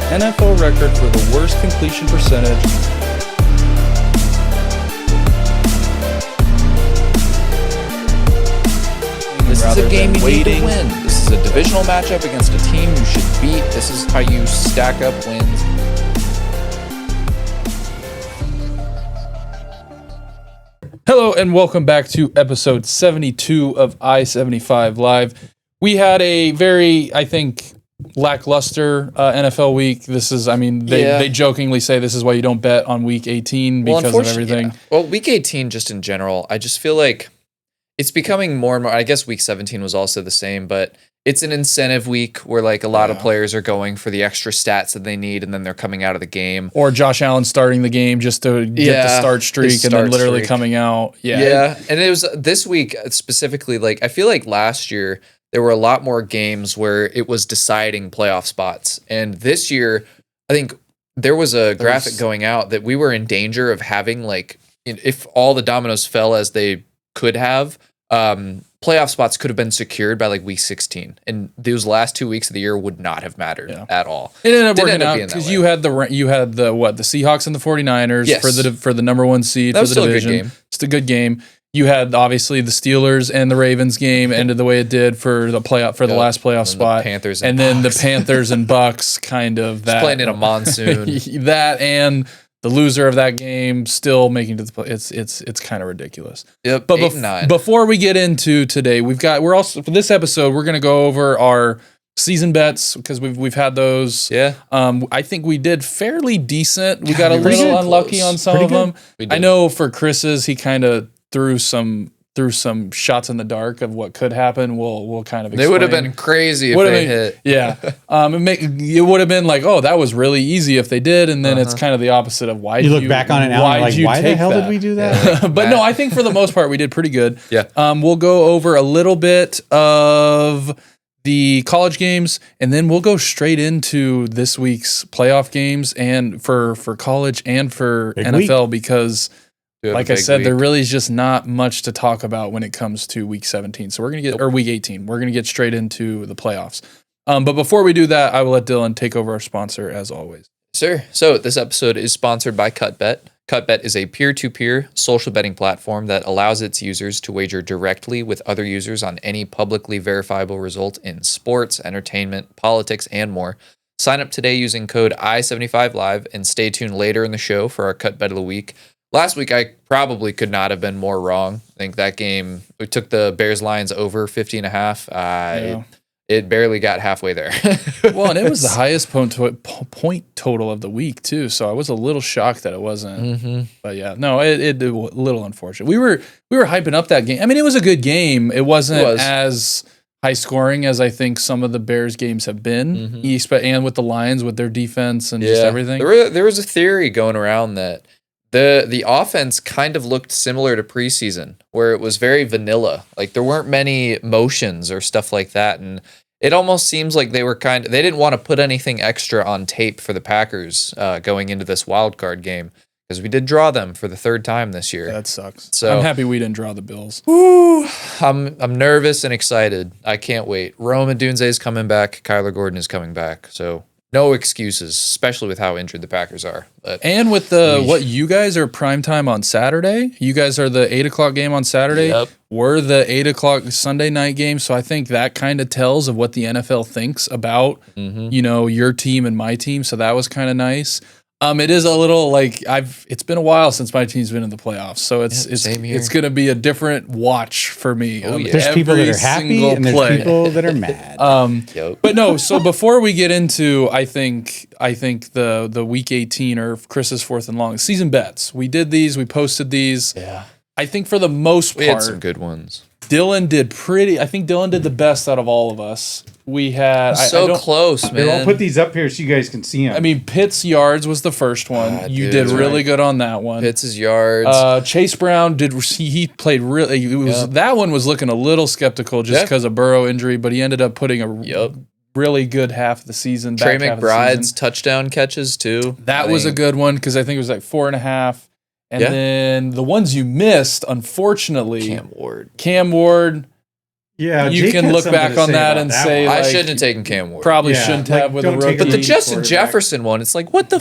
NFL record for the worst completion percentage. This is a game you need to win. This is a divisional matchup against a team you should beat. This is how you stack up wins. Hello and welcome back to episode 72 of i75Live. We had a very, I think, lackluster NFL week. This is, they jokingly say this is why you don't bet on week 18 because of everything. Yeah. Well, week 18 just in general, I just feel like it's becoming more and more, I guess week 17 was also the same, but it's an incentive week where like a lot of players are going for the extra stats that they need and then they're coming out of the game. Or Josh Allen starting the game just to get the start streak and then literally coming out. Yeah. And it was this week specifically, like I feel like last year there were a lot more games where it was deciding playoff spots. And this year, I think there was a graphic going out that we were in danger of having like, if all the dominoes fell as they could have, playoff spots could have been secured by like week 16, and those last 2 weeks of the year would not have mattered at all. It ended up working out because you had the Seahawks and the 49ers for the number one seed for the division. Good game. It's a good game. You had obviously the Steelers and the Ravens game ended the way it did for the playoff the last playoff spot. Then the Panthers and Bucks kind of that playing in a monsoon. That and the loser of that game still making it to the play. It's kind of ridiculous. Yep. But before we get into today, we're also for this episode we're gonna go over our season bets because we've had those. Yeah. I think we did fairly decent. We got a little unlucky on some of them. I know for Chris's, he kind of threw some shots in the dark of what could happen. We'll kind of explain. They would have been crazy if they hit. Yeah. It would have been like, oh, that was really easy if they did, and then it's kind of the opposite of why you look back on it now and like, why the hell did we do that? Yeah. But no, I think for the most part we did pretty good. Yeah. We'll go over a little bit of the college games, and then we'll go straight into this week's playoff games and for college and for Big NFL week. Because like I said, there really is just not much to talk about when it comes to week 17. So we're going to get, or week 18, we're going to get straight into the playoffs. But before we do that, I will let Dylan take over our sponsor as always. Sure. So this episode is sponsored by CutBet. CutBet is a peer-to-peer social betting platform that allows its users to wager directly with other users on any publicly verifiable result in sports, entertainment, politics, and more. Sign up today using code i75Live and stay tuned later in the show for our CutBet of the week. Last week, I probably could not have been more wrong. I think that game, we took the Bears-Lions over 50.5. It barely got halfway there. Well, and it was the highest point total of the week, too. So I was a little shocked that it wasn't. Mm-hmm. But yeah, no, it a little unfortunate. We were hyping up that game. I mean, it was a good game. It wasn't as high scoring as I think some of the Bears games have been. Mm-hmm. And with the Lions, with their defense and just everything. There was a theory going around that the offense kind of looked similar to preseason, where it was very vanilla. Like there weren't many motions or stuff like that, and it almost seems like they didn't want to put anything extra on tape for the Packers going into this wild card game because we did draw them for the third time this year. That sucks. So I'm happy we didn't draw the Bills. Woo, I'm nervous and excited. I can't wait. Rome Odunze is coming back. Kyler Gordon is coming back. So no excuses, especially with how injured the Packers are. And with what you guys are primetime on Saturday. You guys are the 8 o'clock game on Saturday. Yep. We're the 8 o'clock Sunday night game. So I think that kind of tells of what the NFL thinks about, your team and my team. So that was kind of nice. It is a little like it's been a while since my team's been in the playoffs, so it's going to be a different watch for me. There's people that are happy and there's people that are mad. But no, so before we get into, I think the week 18 or Chris's fourth and long season bets, we did these, we posted these. Yeah, I think for the most part, we had some good ones. Dylan did the best out of all of us. We had close, man. I'll put these up here so you guys can see them. I mean, Pitt's yards was the first one. You did really good on that one. Pitt's yards. Chase Brown he played really. That one was looking a little skeptical just because of Burrow injury, but he ended up putting a really good half of the season. Trey McBride's touchdown catches too. That was a good one because I think it was like 4.5. And then the ones you missed, unfortunately, Cam Ward. Yeah, you Jake can had look something back to on say that about and that say, one. I like, shouldn't have taken Cam Ward. probably Yeah, shouldn't like, have with a don't take rookie. But the Rookie Justin quarterback. Jefferson one, it's like, what the?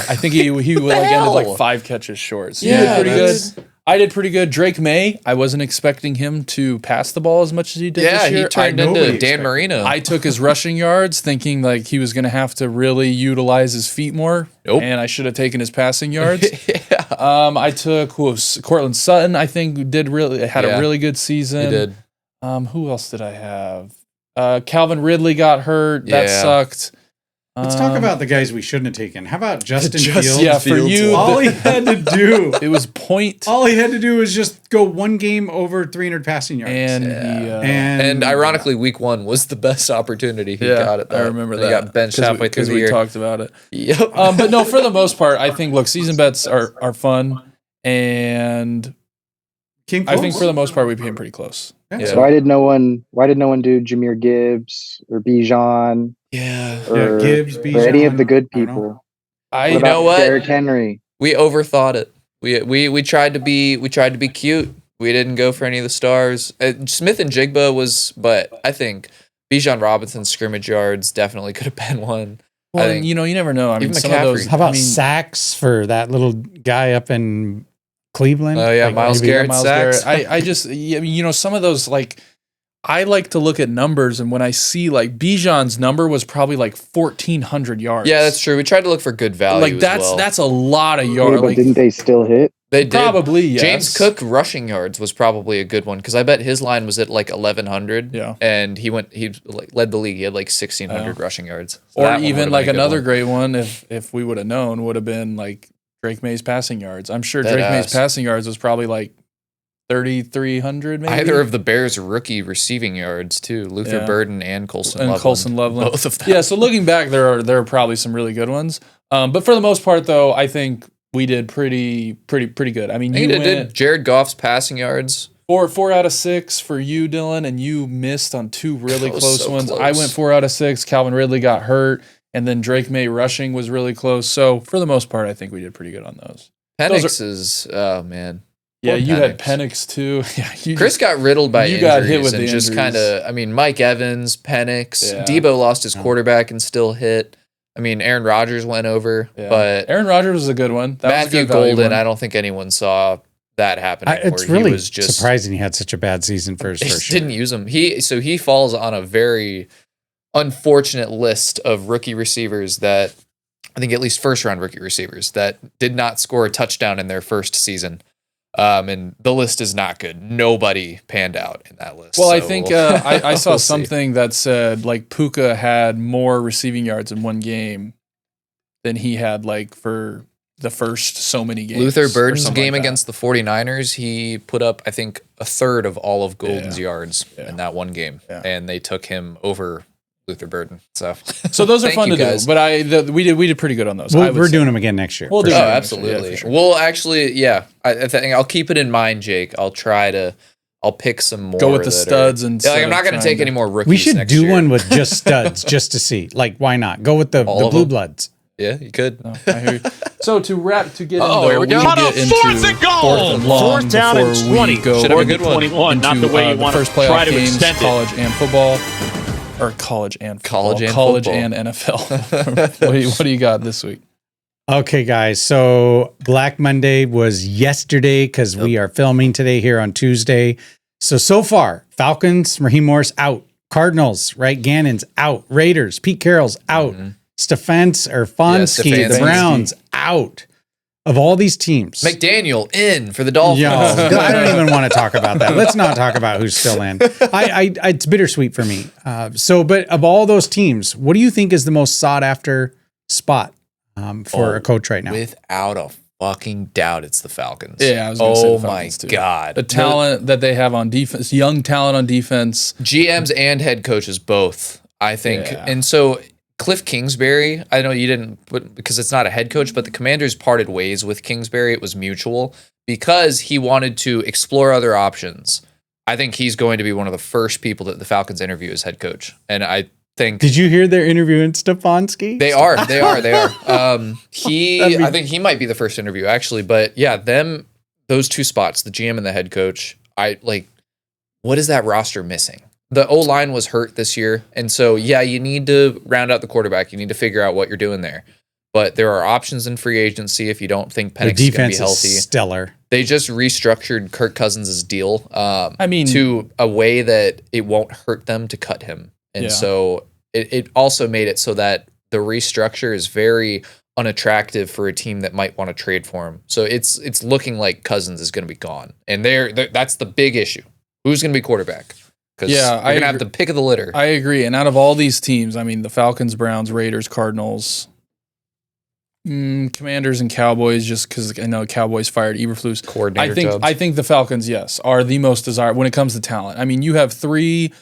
I think he like ended hell? like 5 catches short. So Yeah, he did pretty that's- good. I did pretty good. Drake May, I wasn't expecting him to pass the ball as much as he did Yeah, this year. he turned nobody into Dan expected Marino. I took his rushing yards, thinking like he was going to have to really utilize his feet more. Nope. And I should have taken his passing yards. yeah, I took Cortland Sutton. I think had Yeah. a really good season. he did. Who else did I have? Calvin Ridley got hurt. That Yeah. sucked. Let's talk about the guys we shouldn't have taken. How about Justin Fields? Yeah, for you, All he had to do, it was point. all he had to do was just go one game over 300 passing yards. And And ironically, week 1 was the best opportunity he got at that. I remember And that. He got benched halfway through the we year. talked about it. Yep. But no, for the most part, I think season bets are fun, and came I think close. for the most part we came pretty close. Yeah. So why did no one do Jameer Gibbs or Bijan Yeah. Yeah, or, Gibbs, or any of the good Bijan, I don't know. people? I You know what? Derrick Henry. We overthought it. We tried to be cute. We didn't go for any of the stars. Smith and Jigba was, but I think Bijan Robinson's scrimmage yards definitely could have been one. Well, I think you never know. I mean, even some of those. McCaffrey. How about I mean, sacks for that little guy up in Cleveland? Oh, yeah, Myles maybe- Garrett. Miles sacks. Garrett. I just, some of those, like, I like to look at numbers, and when I see like Bijan's number was probably like 1,400 yards. Yeah, that's true. We tried to look for good value. like as well. that's a lot of Yeah, yards. but Like, didn't they still hit? They did. probably yes. James Cook rushing yards was probably a good one because I bet his line was at like 1,100. Yeah. and he like led the league. He had like 1,600 rushing yards. So or that one even would've like been a good another one. great one, if we would have known, would have been like Drake May's passing yards. I'm sure Dead Drake May's ass. passing yards was probably like 3,300 maybe. Either of the Bears' rookie receiving yards too, Luther Yeah. Burden and Colson and Loveland. Colson Loveland. Both of them. Yeah, so looking back, there are probably some really good ones. But for the most part, though, I think we did pretty good. I mean, I you think it went did Jared Goff's passing yards. 4 out of 6 for you, Dylan, and you missed on 2 really That was close so ones. close. I went 4 out of 6. Calvin Ridley got hurt, and then Drake May rushing was really close. So for the most part, I think we did pretty good on those. Penix is man. Yeah, Poor you had Penix. Penix too. Yeah, you Chris got riddled by you injuries got hit with and the just injuries. kind of. I mean, Mike Evans, Penix, Yeah. Debo lost his quarterback and still hit. I mean, Aaron Rodgers went over, Yeah. but Aaron Rodgers was a good one. That was a Matthew good value Golden, one. I don't think anyone saw that happening. It's where really he was just surprising he had such a bad season for his they first just year. didn't use him. He falls on a very unfortunate list of rookie receivers that I think at least first round rookie receivers that did not score a touchdown in their first season. And the list is not good. Nobody panned out in that list. Well, I So think I saw we'll see. something that said like Puka had more receiving yards in one game than he had like for the first so many games. Luther or Burden's something game like that. against the 49ers, he put up, I think, a third of all of Golden's yards Yeah. in that one game. Yeah. And they took him over Luther Burden. So So those are Thank fun you, to guys. do. But we did pretty good on those. I would We're say. doing them again next year. We'll for do Oh, it. sure. Yeah, absolutely. for sure. We'll actually, yeah. I think I'll keep it in mind, Jake. I'll pick some more. Go with the that studs are, and Yeah, like, I'm not going to take any more rookies. We should next do year. one with just studs just to see. Like, why not? Go with the All of blue them? bloods. Yeah, you could. No, I hear you. So to get Oh, in here we go. we'll On get into fourth and long Fourth down and before 20. we go Should have a into, good one. 21, not the way you the want first to playoff try to games, extend it. college and football, or college and football, College and and NFL. What do you got this week? Okay, guys. So Black Monday was yesterday because we are filming today here on Tuesday. So far, Falcons, Raheem Morris out. Cardinals, right? Gannon's out. Raiders, Pete Carroll's out. Stefanski, the Stefanski. Browns out. Of all these teams. McDaniel in for the Dolphins. Yo, I don't even want to talk about that. Let's not talk about who's still in. It's bittersweet for me. But of all those teams, what do you think is the most sought after spot for a coach right now? Without a fucking doubt, it's the Falcons. Yeah, I was going to say Oh the my Falcons, too. God. The talent that they have on defense, young talent on defense. GMs and head coaches both, I think. Yeah. And so Cliff Kingsbury, I know you didn't put because it's not a head coach, but the Commanders parted ways with Kingsbury. It was mutual because he wanted to explore other options. I think he's going to be one of the first people that the Falcons interview as head coach. And I think Did you hear they're interviewing Stefanski? they are. I That'd think he might be the first interview actually, but yeah, those two spots, the GM and the head coach, what is that roster missing? the O-line was hurt this year. And so, yeah, you need to round out the quarterback. You need to figure out what you're doing there. But there are options in free agency if you don't think Penix is going to be healthy. Is stellar. They just restructured Kirk Cousins' deal to a way that it won't hurt them to cut him. And so it also made it so that the restructure is very unattractive for a team that might want to trade for him. So it's looking like Cousins is going to be gone. And that's the big issue. Who's going to be quarterback? Because you're going to have the pick of the litter. I agree. And out of all these teams, I mean, the Falcons, Browns, Raiders, Cardinals, Commanders, and Cowboys, just because I know Cowboys fired Eberflus. I think the Falcons, yes, are the most desirable when it comes to talent. I mean, you had three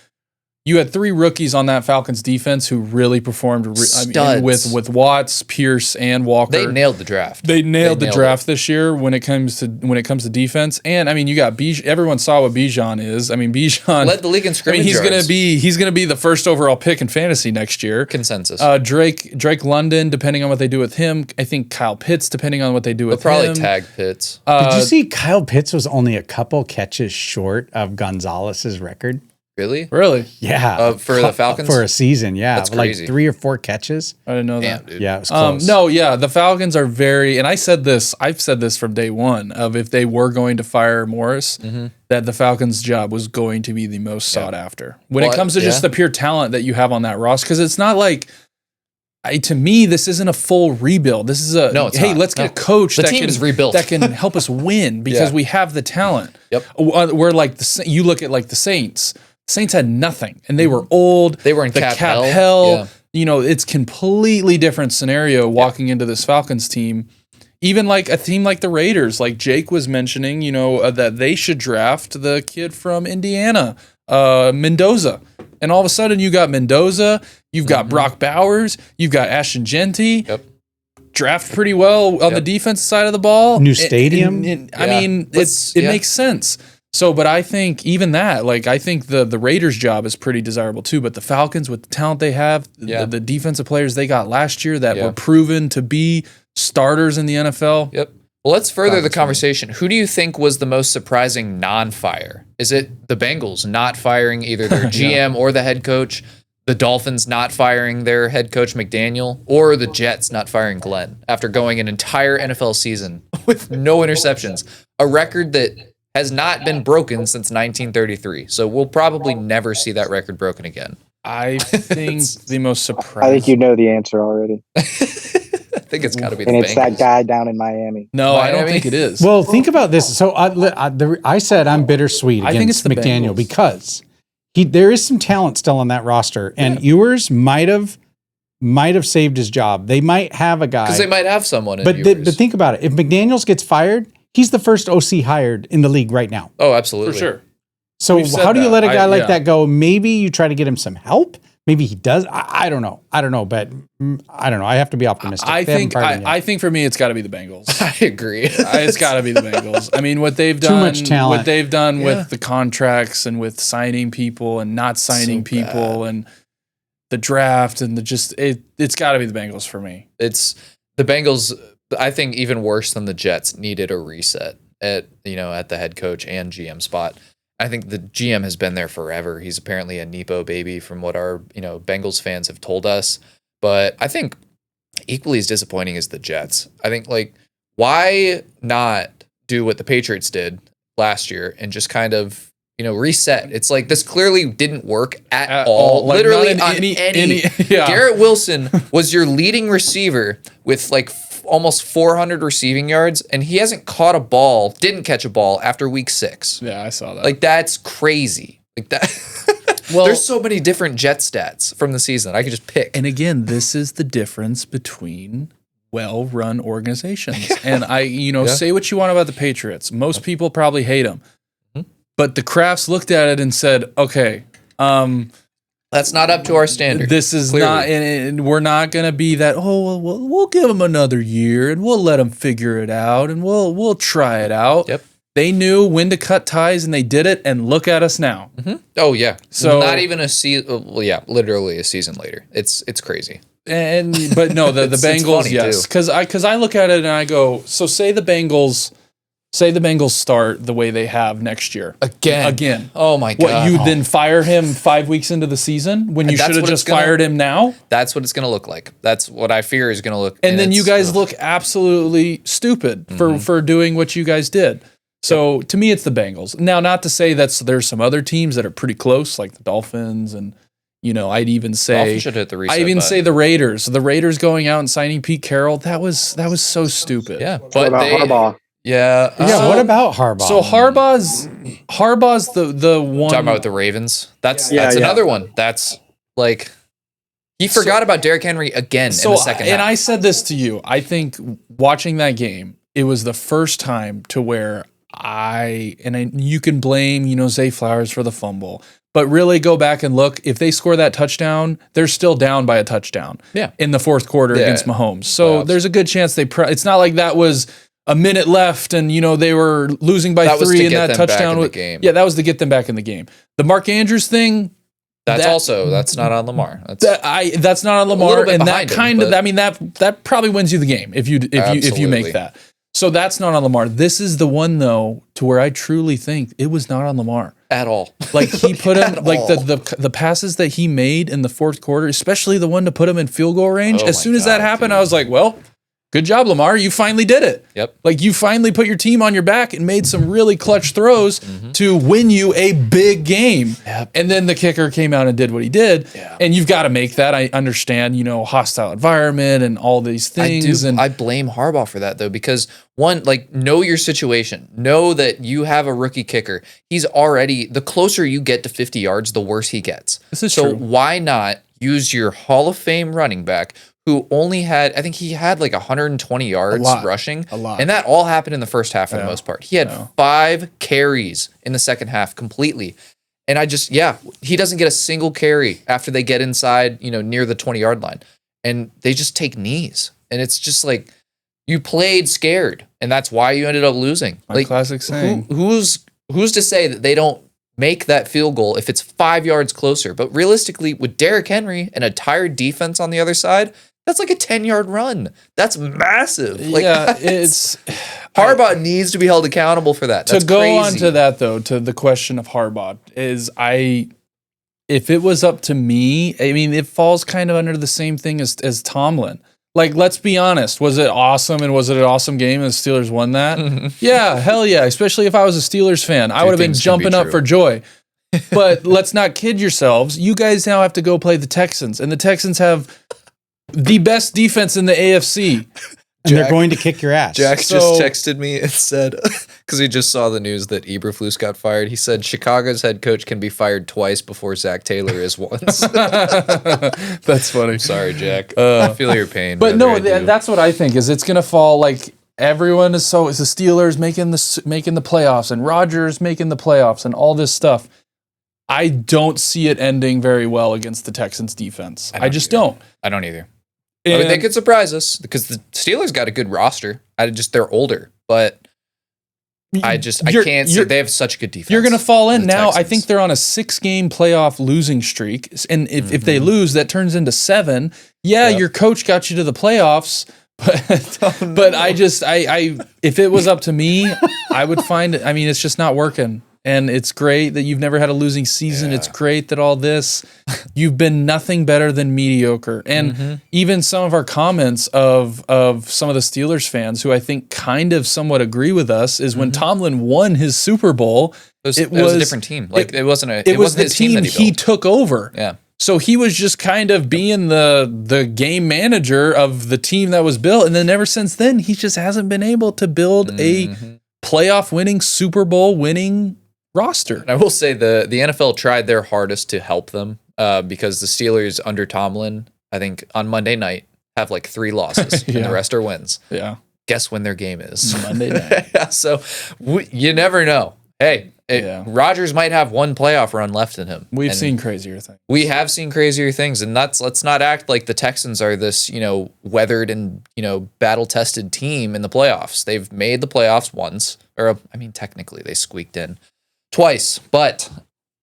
rookies on that Falcons defense who really performed with Watts, Pierce, and Walker. They nailed the draft. They nailed the draft this year when it comes to defense. And I mean, you got Bijan. Everyone saw what Bijan is. I mean, Bijan led the league in scrimmage he's yards. He's gonna be the first overall pick in fantasy next year. Consensus. Drake London, depending on what they do with him. I think Kyle Pitts, depending on what they do with They'll probably him. tag Pitts. Did you see Kyle Pitts was only a couple catches short of Gonzalez's record? Really? Yeah. For the Falcons? For a season, yeah. That's crazy. Like 3 or 4 catches. I didn't know Damn, that. dude. Yeah, it was close. The Falcons are very, and I've said this from day one, of if they were going to fire Morris, that the Falcons' job was going to be the most sought after. When it comes to just the pure talent that you have on that roster, because it's not like, to me, this isn't a full rebuild. This is let's get a coach team is rebuilt. that can help us win because we have the talent. Yep. We're like you look at like the Saints. Saints had nothing, and they were old. They were in the cap hell. Yeah. You know, it's completely different scenario walking into this Falcons team. Even like a team like the Raiders, like Jake was mentioning, that they should draft the kid from Indiana, Mendoza. And all of a sudden you got Mendoza, you've got Brock Bowers, you've got Ashton Genty. Yep. Draft pretty well on the defense side of the ball. New stadium. It makes sense. So, but I think even that, I think the Raiders' job is pretty desirable too. But the Falcons, with the talent they have, the defensive players they got last year that were proven to be starters in the NFL. Yep. Well, let's further the conversation. Who do you think was the most surprising non-fire? Is it the Bengals not firing either their GM or the head coach, the Dolphins not firing their head coach McDaniel, or the Jets not firing Glenn after going an entire NFL season with no interceptions, a record that has not been broken since 1933. So we'll probably never see that record broken again. I think the most surprising. I think you know the answer already. I think it's got to be the And it's Bengals. that guy down in Miami. No, I don't Miami? think it is. Well, think about this. So I said I'm bittersweet I think it's against the McDaniel Bengals. because there is some talent still on that roster, and Ewers might have saved his job. They might have a guy Because they might have someone in but Ewers. think about it. If McDaniels gets fired, he's the first OC hired in the league right now. Oh, absolutely. for sure. So We've said how do you that. let a guy like yeah. that go? Maybe you try to get him some help. Maybe he does. I don't know. But I don't know. I have to be optimistic. I They haven't think fired him yet. I think for me it's got to be the Bengals. I agree. It's got to be the Bengals. I mean, what they've done, much talent. what they've done with the contracts and with signing people and not signing people and the draft and it's got to be the Bengals for me. It's the Bengals. I think even worse than the Jets needed a reset at the head coach and GM spot. I think the GM has been there forever. He's apparently a Nepo baby from what our Bengals fans have told us. But I think equally as disappointing as the Jets. I think why not do what the Patriots did last year and just kind of reset? It's like this clearly didn't work at all. Literally not on in any. yeah. Garrett Wilson was your leading receiver with almost 400 receiving yards, and he hasn't didn't catch a ball after week 6. Yeah, I saw that. That's crazy. Well, there's so many different Jet stats from the season. I could just pick. And again, this is the difference between well-run organizations. And say what you want about the Patriots. Most people probably hate them. But the Crafts looked at it and said, okay, that's not up to our standard. this is clearly. not, and we're not going to be that, we'll give them another year and we'll let them figure it out and we'll try it out. Yep. They knew when to cut ties and they did it, and look at us now. Mm-hmm. Oh, yeah. So not even a season. Well, yeah, literally a season later. It's crazy. But no, the It's Bengals, funny, yes. too. Because I look at it and I go, so say the Bengals say the Bengals start the way they have next year. Again. Oh my God. What, you then fire him 5 weeks into the season when you should have just fired him now? That's what it's going to look like. That's what I fear is going to look. And then you guys look absolutely stupid for doing what you guys did. So to me, it's the Bengals. Now, not to say there's some other teams that are pretty close, like the Dolphins, and I'd even say should hit the reset I even button. say the Raiders. The Raiders going out and signing Pete Carroll, that was so stupid. Yeah, What but about Harbaugh? Yeah. Yeah, what about Harbaugh? So Harbaugh's the one. Talking about the Ravens. That's Yeah, another one. That's like he forgot about Derrick Henry again in the second half. And I said this to you. I think watching that game, it was the first time to where you can blame, Zay Flowers for the fumble, but really go back and look. If they score that touchdown, they're still down by a touchdown. Yeah. In the fourth quarter against Mahomes. So there's a good chance it's not like that was a minute left and they were losing by 3 and that touchdown was game. Yeah, that was to get them back in the game. The Mark Andrews thing, that's not on Lamar. That's not on Lamar, and that kind of that probably wins you the game if you make that. So that's not on Lamar. This is the one though to where I truly think it was not on Lamar at all. Like he put him the passes that he made in the fourth quarter, especially the one to put him in field goal range. As soon as that happened, I was like, well, good job, Lamar. You finally did it. Yep. Like you finally put your team on your back and made some really clutch throws to win you a big game. Yep. And then the kicker came out and did what he did. Yeah. And you've got to make that. I understand, hostile environment and all these things. And I blame Harbaugh for that though, because one, know your situation. Know that you have a rookie kicker. He's already, the closer you get to 50 yards, the worse he gets. This is so true. Why not use your Hall of Fame running back who only had, I think he had 120 yards rushing. A lot. And that all happened in the first half for the most part. He had 5 carries in the second half completely. And he doesn't get a single carry after they get inside, near the 20-yard line. And they just take knees. And it's just you played scared. And that's why you ended up losing. My classic saying. Who's to say that they don't make that field goal if it's 5 yards closer? But realistically, with Derrick Henry and a tired defense on the other side, that's like a 10-yard run. That's massive. Harbaugh needs to be held accountable for that. That's to go crazy. on to that, though, to the question of Harbaugh, if it was up to me, it falls kind of under the same thing as Tomlin. Let's be honest. Was it awesome, and was it an awesome game and the Steelers won that? Yeah, hell yeah. Especially if I was a Steelers fan. I would have been jumping up for joy. But let's not kid yourselves. You guys now have to go play the Texans, and the Texans have the best defense in the AFC. And they're going to kick your ass. Jack just texted me and said, because he just saw the news that Eberflus got fired, he said, Chicago's head coach can be fired twice before Zach Taylor is once. That's funny. Sorry, Jack. I feel your pain. But no, that's what I think is it's going to fall everyone is the Steelers making the playoffs and Rodgers making the playoffs and all this stuff. I don't see it ending very well against the Texans defense. I just don't. I don't either. They could surprise us because the Steelers got a good roster. They're older, but I can't see they have such a good defense. You're going to fall in now. Texans. I think they're on a 6-game playoff losing streak, and if they lose, that turns into 7. Yeah, your coach got you to the playoffs, but if it was up to me, I would find it. It's just not working. And it's great that you've never had a losing season. Yeah. It's great that all this, you've been nothing better than mediocre. And even some of our comments of some of the Steelers fans who I think kind of somewhat agree with us is when Tomlin won his Super Bowl, it was a different team. It wasn't the his team that he took over. Yeah. So he was just kind of being the game manager of the team that was built. And then ever since then, he just hasn't been able to build a playoff winning, Super Bowl winning roster. And I will say the NFL tried their hardest to help them because the Steelers under Tomlin, I think on Monday night, have 3 losses and the rest are wins. Yeah. Guess when their game is? Monday night. So you never know. Hey, Rodgers might have one playoff run left in him. We've seen crazier things. We have seen crazier things, and let's not act like the Texans are this, weathered and, battle-tested team in the playoffs. They've made the playoffs once, technically they squeaked in twice, but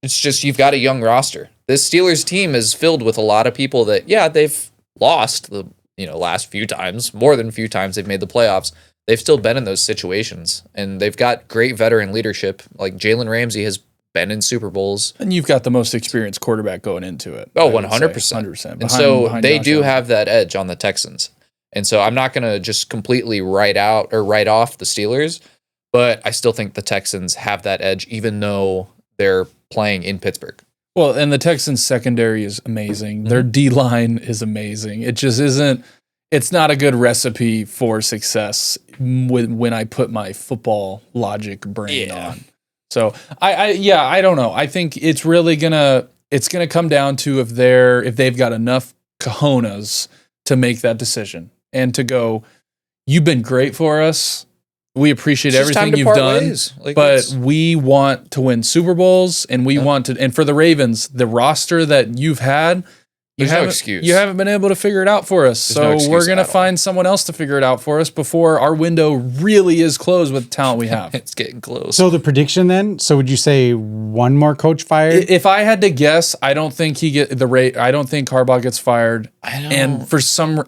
it's just you've got a young roster. This Steelers team is filled with a lot of people that, they've lost the last few times, more than a few times they've made the playoffs. they've still been in those situations, and they've got great veteran leadership. Like Jalen Ramsey has been in Super Bowls. And you've got the most experienced quarterback going into it. Oh, 100%. 100%. And so they do have that edge on the Texans. And so I'm not going to just completely write off the Steelers, but I still think the Texans have that edge, even though they're playing in Pittsburgh. Well, and the Texans secondary is amazing. Their D-line is amazing. It just isn't, it's not a good recipe for success when I put my football logic brain on. So I don't know. I think it's really gonna come down to if they've got enough cojones to make that decision and to go, you've been great for us. We appreciate everything you've done, but we want to win Super Bowls, and we want to. And for the Ravens, the roster that you've had, you haven't been able to figure it out for us. So we're gonna find someone else to figure it out for us before our window really is closed with the talent we have. It's getting close. So the prediction then? So would you say one more coach fired? If I had to guess, I don't think I don't think Harbaugh gets fired. And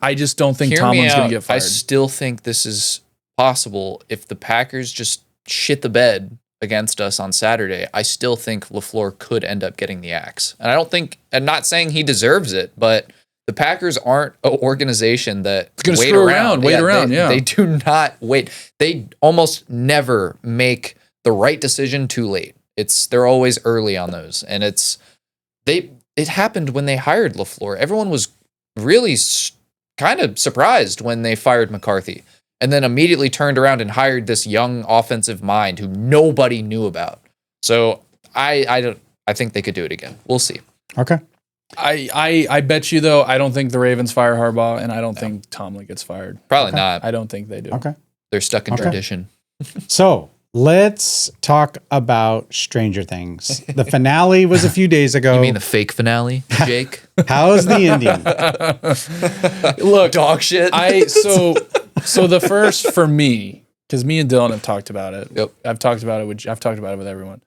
I just don't think Tomlin's gonna get fired. I still think this is possible if the Packers just shit the bed against us on Saturday. I still think LaFleur could end up getting the axe. And I'm not saying he deserves it, but the Packers aren't an organization that wait around. They do not wait. They almost never make the right decision too late. They're always early on those. And it happened when they hired LaFleur. Everyone was really kind of surprised when they fired McCarthy, and then immediately turned around and hired this young offensive mind who nobody knew about. So I think they could do it again. We'll see. Okay. I bet you though, I don't think the Ravens fire Harbaugh, and I don't think Tomlin gets fired. Probably not. I don't think they do. Okay. They're stuck in tradition. So let's talk about Stranger Things. The finale was a few days ago. You mean the fake finale, Jake? How's the ending? Look, dog shit. So the first for me, because me and Dylan have talked about it. Yep. I've talked about it with everyone.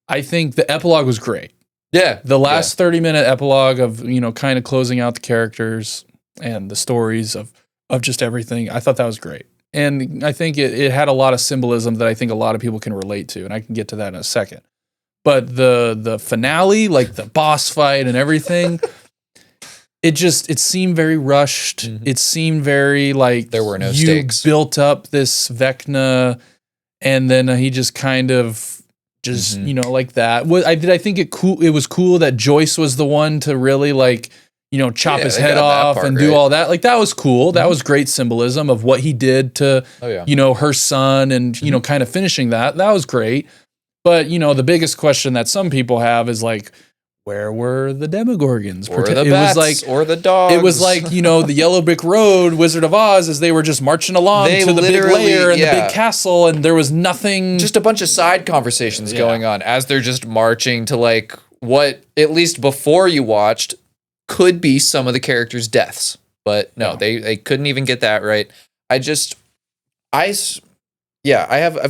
I think the epilogue was great. Yeah. The last 30-minute epilogue of, kind of closing out the characters and the stories of just everything. I thought that was great. And I think it had a lot of symbolism that I think a lot of people can relate to, and I can get to that in a second. But the finale, like the boss fight and everything, it seemed very rushed. Mm-hmm. It seemed very like there were no stakes. Built up this Vecna, and then he just kind of like that. I think it was cool that Joyce was the one to really chop his head off and do all that. Like that was cool. Mm-hmm. That was great symbolism of what he did to her son, and kind of finishing that. That was great. But the biggest question that some people have is like, where were the Demogorgons? Or the bats, or the dogs. It was like, the Yellow Brick Road, Wizard of Oz, as they were just marching along to the big lair and the big castle, and there was nothing. Just a bunch of side conversations going on as they're just marching to like what, at least before you watched, could be some of the characters' deaths. But no, they couldn't even get that right. I've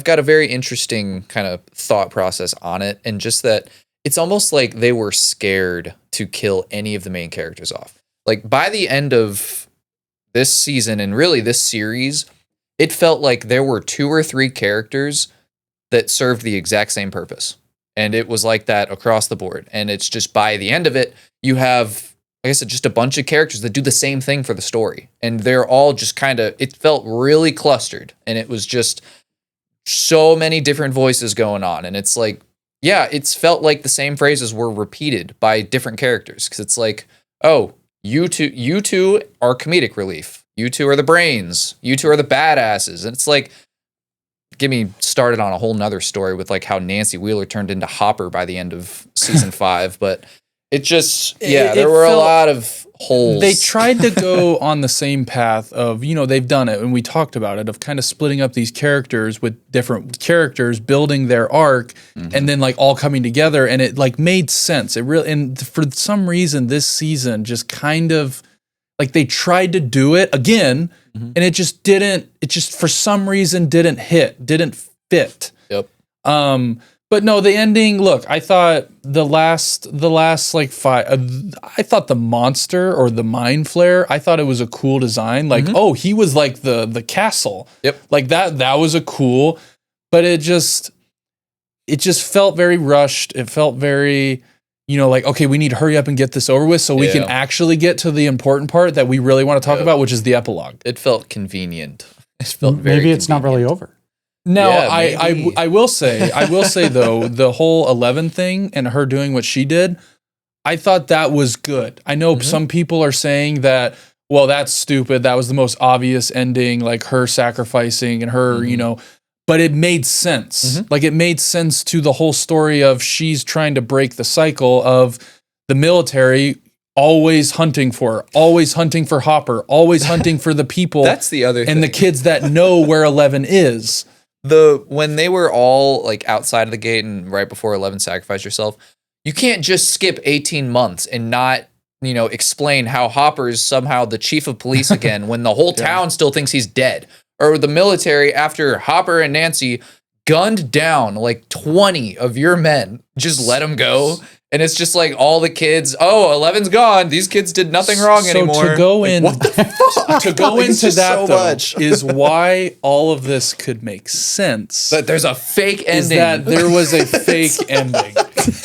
got a very interesting kind of thought process on it, and just that it's almost like they were scared to kill any of the main characters off. Like by the end of this season and really this series, it felt like there were 2 or 3 characters that served the exact same purpose. And it was like that across the board. And it's just by the end of it, you have, like I said, just a bunch of characters that do the same thing for the story. And they're all just it felt really clustered. And it was just so many different voices going on. And it's like, it's felt like the same phrases were repeated by different characters. Because it's like, oh, you two are comedic relief. You two are the brains. You two are the badasses. And it's like, get me started on a whole nother story with like how Nancy Wheeler turned into Hopper by the end of season 5. But it just, there were a lot of holes. They tried to go on the same path of, they've done it, and we talked about it, of kind of splitting up these characters with different characters, building their arc, and then like all coming together, and it like made sense. It really, and for some reason, this season just kind of like they tried to do it again, and it just didn't. It just for some reason didn't fit. Yep. But no, the ending. Look, I thought the last like five. I thought the monster or the mind flare. I thought it was a cool design. Like, oh, he was like the castle. Yep. Like that was a cool. But it just felt very rushed. It felt very, like, okay, we need to hurry up and get this over with so we can actually get to the important part that we really want to talk about, which is the epilogue. It felt convenient. It felt very maybe it's not really over. Now, I will say though, the whole 11 thing and her doing what she did, I thought that was good. I know some people are saying that, well, that's stupid. That was the most obvious ending, like her sacrificing and her, but it made sense. Like it made sense to the whole story of she's trying to break the cycle of the military always hunting for her, always hunting for Hopper, always hunting for the people. That's the other thing. And the kids that know where 11 is. When they were all like outside of the gate and right before 11 sacrificed herself, you can't just skip 18 months and not, explain how Hopper's somehow the chief of police again when the whole town still thinks he's dead. Or the military, after Hopper and Nancy gunned down like 20 of your men, just let them go. And it's just like all the kids, 11's gone. These kids did nothing wrong anymore. To go into that much is why all of this could make sense. But there's a fake ending. Is that there was a fake ending.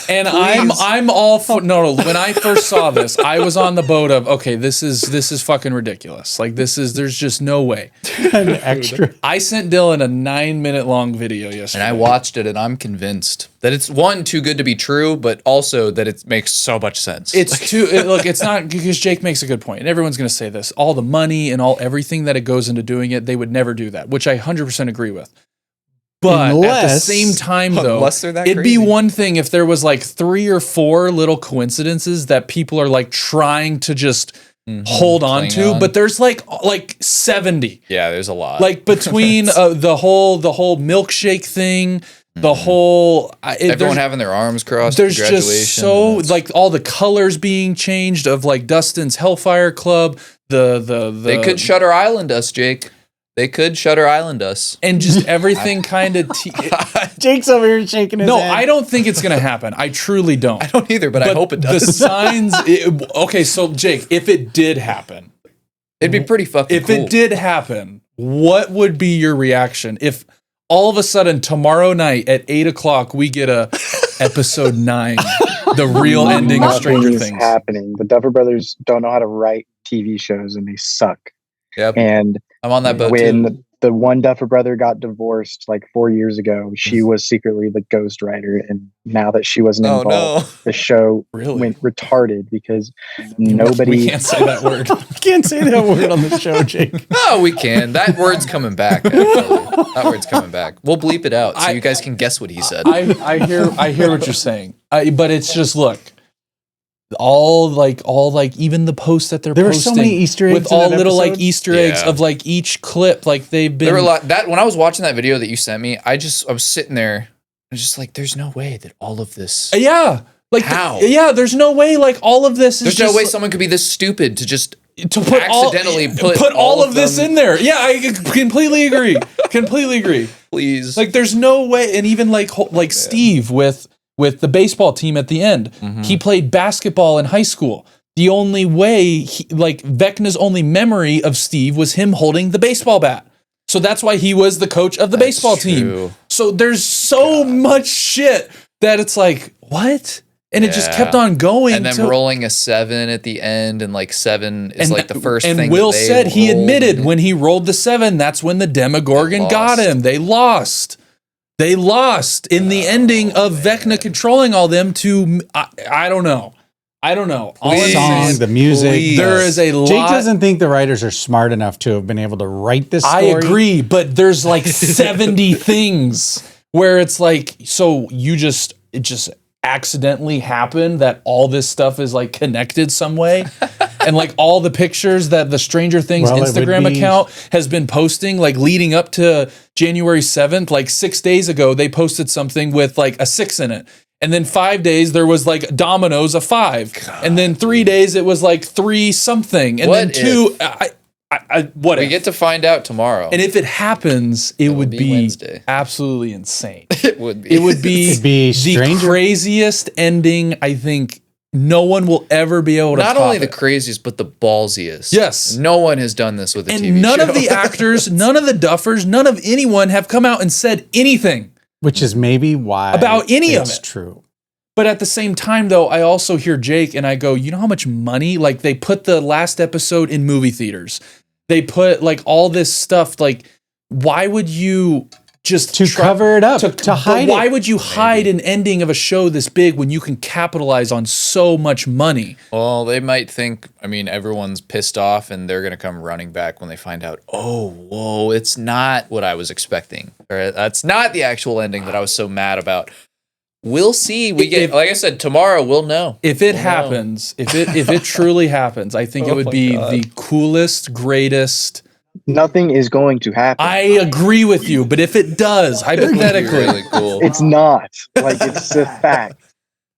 And I'm all for no. When I first saw this, I was on the boat of okay, this is fucking ridiculous. Like there's just no way. An extra. I sent Dylan a 9-minute long video yesterday, and I watched it, and I'm convinced that it's too good to be true, but also that it makes so much sense. It's not because Jake makes a good point, and everyone's going to say this. All the money and everything that it goes into doing it, they would never do that, which I 100% agree with. But at the same time, though, it'd be one thing if there was like 3 or 4 little coincidences that people are like trying to just hold on to, but there's like 70. Yeah, there's a lot. Like between the whole milkshake thing, the whole everyone having their arms crossed. There's just so like all the colors being changed of like Dustin's Hellfire Club. They could Shutter Island us, Jake. They could Shutter Island us. And just everything kind of... Jake's over here shaking his head. No, I don't think it's going to happen. I truly don't. I don't either, but I hope it does. The signs... okay, so Jake, if it did happen... It'd be pretty fucking cool. If it did happen, what would be your reaction? If all of a sudden tomorrow night at 8 o'clock we get a episode 9, the real ending of Stranger Things. Happening. The Duffer Brothers don't know how to write TV shows and they suck. Yep. And I'm on that boat when the one Duffer brother got divorced like 4 years ago, she was secretly the ghostwriter, and now that she wasn't involved, the show went retarded because nobody. We can't say that word. We can't say that word on the show, Jake. No, we can. That word's coming back. Actually. That word's coming back. We'll bleep it out so you guys can guess what he said. I hear what you're saying, but it's just look. All like even the posts that they're posting. There were so many Easter eggs with all little episode. Like Easter eggs of like each clip. Like they've been. There were a lot that when I was watching that video that you sent me, I was sitting there, I was just like, "There's no way that all of this." Yeah, like how? There's no way like all of this. There's no way someone could be this stupid to just put accidentally put all of this in there. Yeah, I completely agree. Completely agree. Please, like there's no way, and even like Steve with the baseball team at the end. He played basketball in high school. The only way, Vecna's only memory of Steve was him holding the baseball bat. So that's why he was the coach of the baseball team. So there's so much shit that it's like, what? And it just kept on going. And then rolling a 7 at the end, and like 7 is like the first thing. And Will said he admitted when he rolled the 7, that's when the Demogorgon got him. They lost. They lost in the ending of Vecna controlling all them to, I don't know. The song, the music. There is a lot. Jake doesn't think the writers are smart enough to have been able to write this story. I agree, but there's like 70 things where it's like, so it just accidentally happened that all this stuff is like connected some way. And like all the pictures that the Stranger Things Instagram account has been posting, like leading up to January 7th, like 6 days ago, they posted something with like a 6 in it. And then 5 days there was like Domino's a 5. God. And then 3 days it was like 3 something. And then 2, What we get to find out tomorrow. And if it happens, it would be Wednesday. Absolutely insane. It would be. It would be the craziest ending, I think. No one will ever be able to Not top only the it. craziest, but the ballsiest. Yes. No one has done this with a TV show. And none of the actors, none of the duffers, none of anyone have come out and said anything. Which is maybe why about any of it. True. But at the same time, though, I also hear Jake and I go, you know how much money? Like, they put the last episode in movie theaters. They put, like, all this stuff. Like, why would you just cover it up, to hide it? Why would you hide an ending of a show this big when you can capitalize on so much money? Well, they might think, everyone's pissed off and they're going to come running back when they find out, oh, whoa, it's not what I was expecting. Or that's not the actual ending that I was so mad about. We'll see. Like I said, tomorrow we'll know. If it happens, if it truly happens, I think it would be the coolest, greatest. Nothing is going to happen. I agree with you, but if it does, hypothetically, really cool. It's not. Like, it's a fact.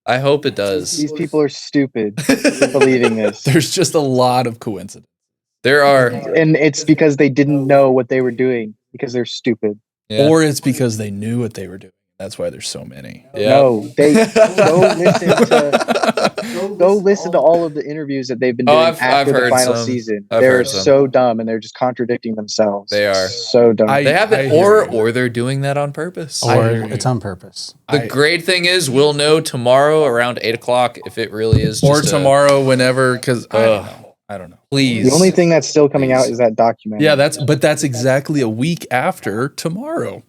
I hope it does. These people are stupid for believing this. There's just a lot of coincidence. There are. And it's because they didn't know what they were doing, because they're stupid. Yeah. Or it's because they knew what they were doing. That's why there's so many. Yeah. No, they go listen to all of the interviews that they've been doing after the final season. They're so dumb and they're just contradicting themselves. They are so dumb. They have it, or they're doing that on purpose. Or it's on purpose. The great thing is we'll know tomorrow around 8:00 if it really is. Or tomorrow, whenever, because I don't know. Please. The only thing that's still coming out is that documentary. Yeah, that's exactly a week after tomorrow.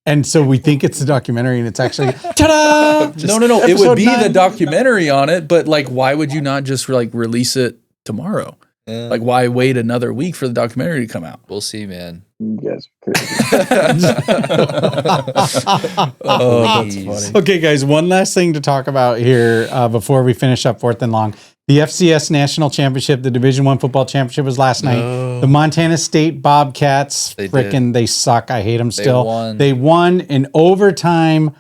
And so we think it's the documentary, and it's actually ta-da! No. It would be the documentary on it, but like, why would you not just like release it tomorrow? Yeah. Like, why wait another week for the documentary to come out? We'll see, man. You guys are crazy. That's funny. Okay, guys, one last thing to talk about here before we finish up fourth and long. The FCS National Championship, the Division I football championship, was last night. The Montana State Bobcats, they suck. I hate them still. They won in overtime.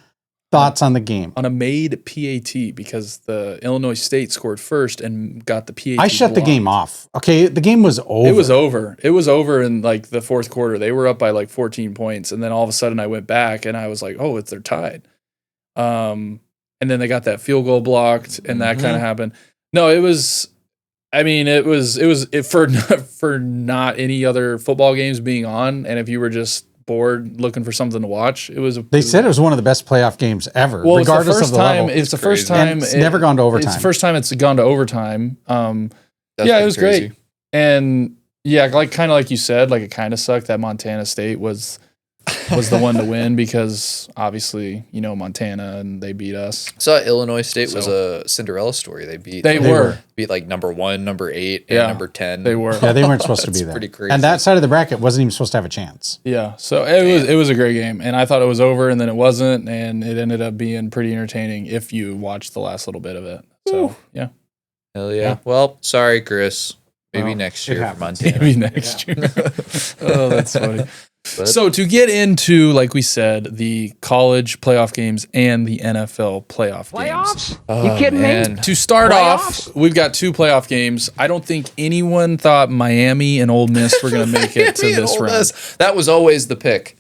Thoughts on the game? On a made PAT, because the Illinois State scored first and got the PAT. I shut the game off. Okay, the game was over. It was over. It was over in like the fourth quarter. They were up by like 14 points, and then all of a sudden I went back and I was like, "Oh, they're tied." And then they got that field goal blocked, and that kind of happened. No, it was. I mean, it was for not any other football games being on, and if you were just bored looking for something to watch, They said it was one of the best playoff games ever, regardless of the level. It's the first time. It's never gone to overtime. It's the first time it's gone to overtime. It was crazy. great, and like kind of like you said, like it kind of sucked that Montana State was the one to win, because obviously Montana and they beat us. So Illinois State was a Cinderella story. They beat like number 1, number 8, and number 10. They were. Yeah, they weren't supposed to be there. Pretty crazy. And that side of the bracket wasn't even supposed to have a chance. Yeah, so it was a great game, and I thought it was over, and then it wasn't, and it ended up being pretty entertaining if you watched the last little bit of it. So yeah. Hell yeah. Well, sorry, Chris. Maybe next year for Montana. Maybe next year. Oh, that's funny. So to get into, like we said, the college playoff games and the NFL playoff games. You kidding me? To start off, we've got 2 playoff games. I don't think anyone thought Miami and Ole Miss were going to make it to this round. That was always the pick.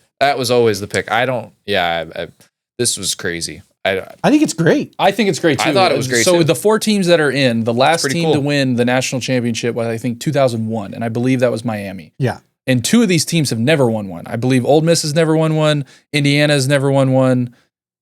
This was crazy. I think it's great. I think it's great too. I thought it was great So too. the 4 teams that are in, the last team to cool. win the national championship was, I think, 2001, and I believe that was Miami. Yeah. And 2 of these teams have never won one. I believe Ole Miss has never won one, Indiana has never won one,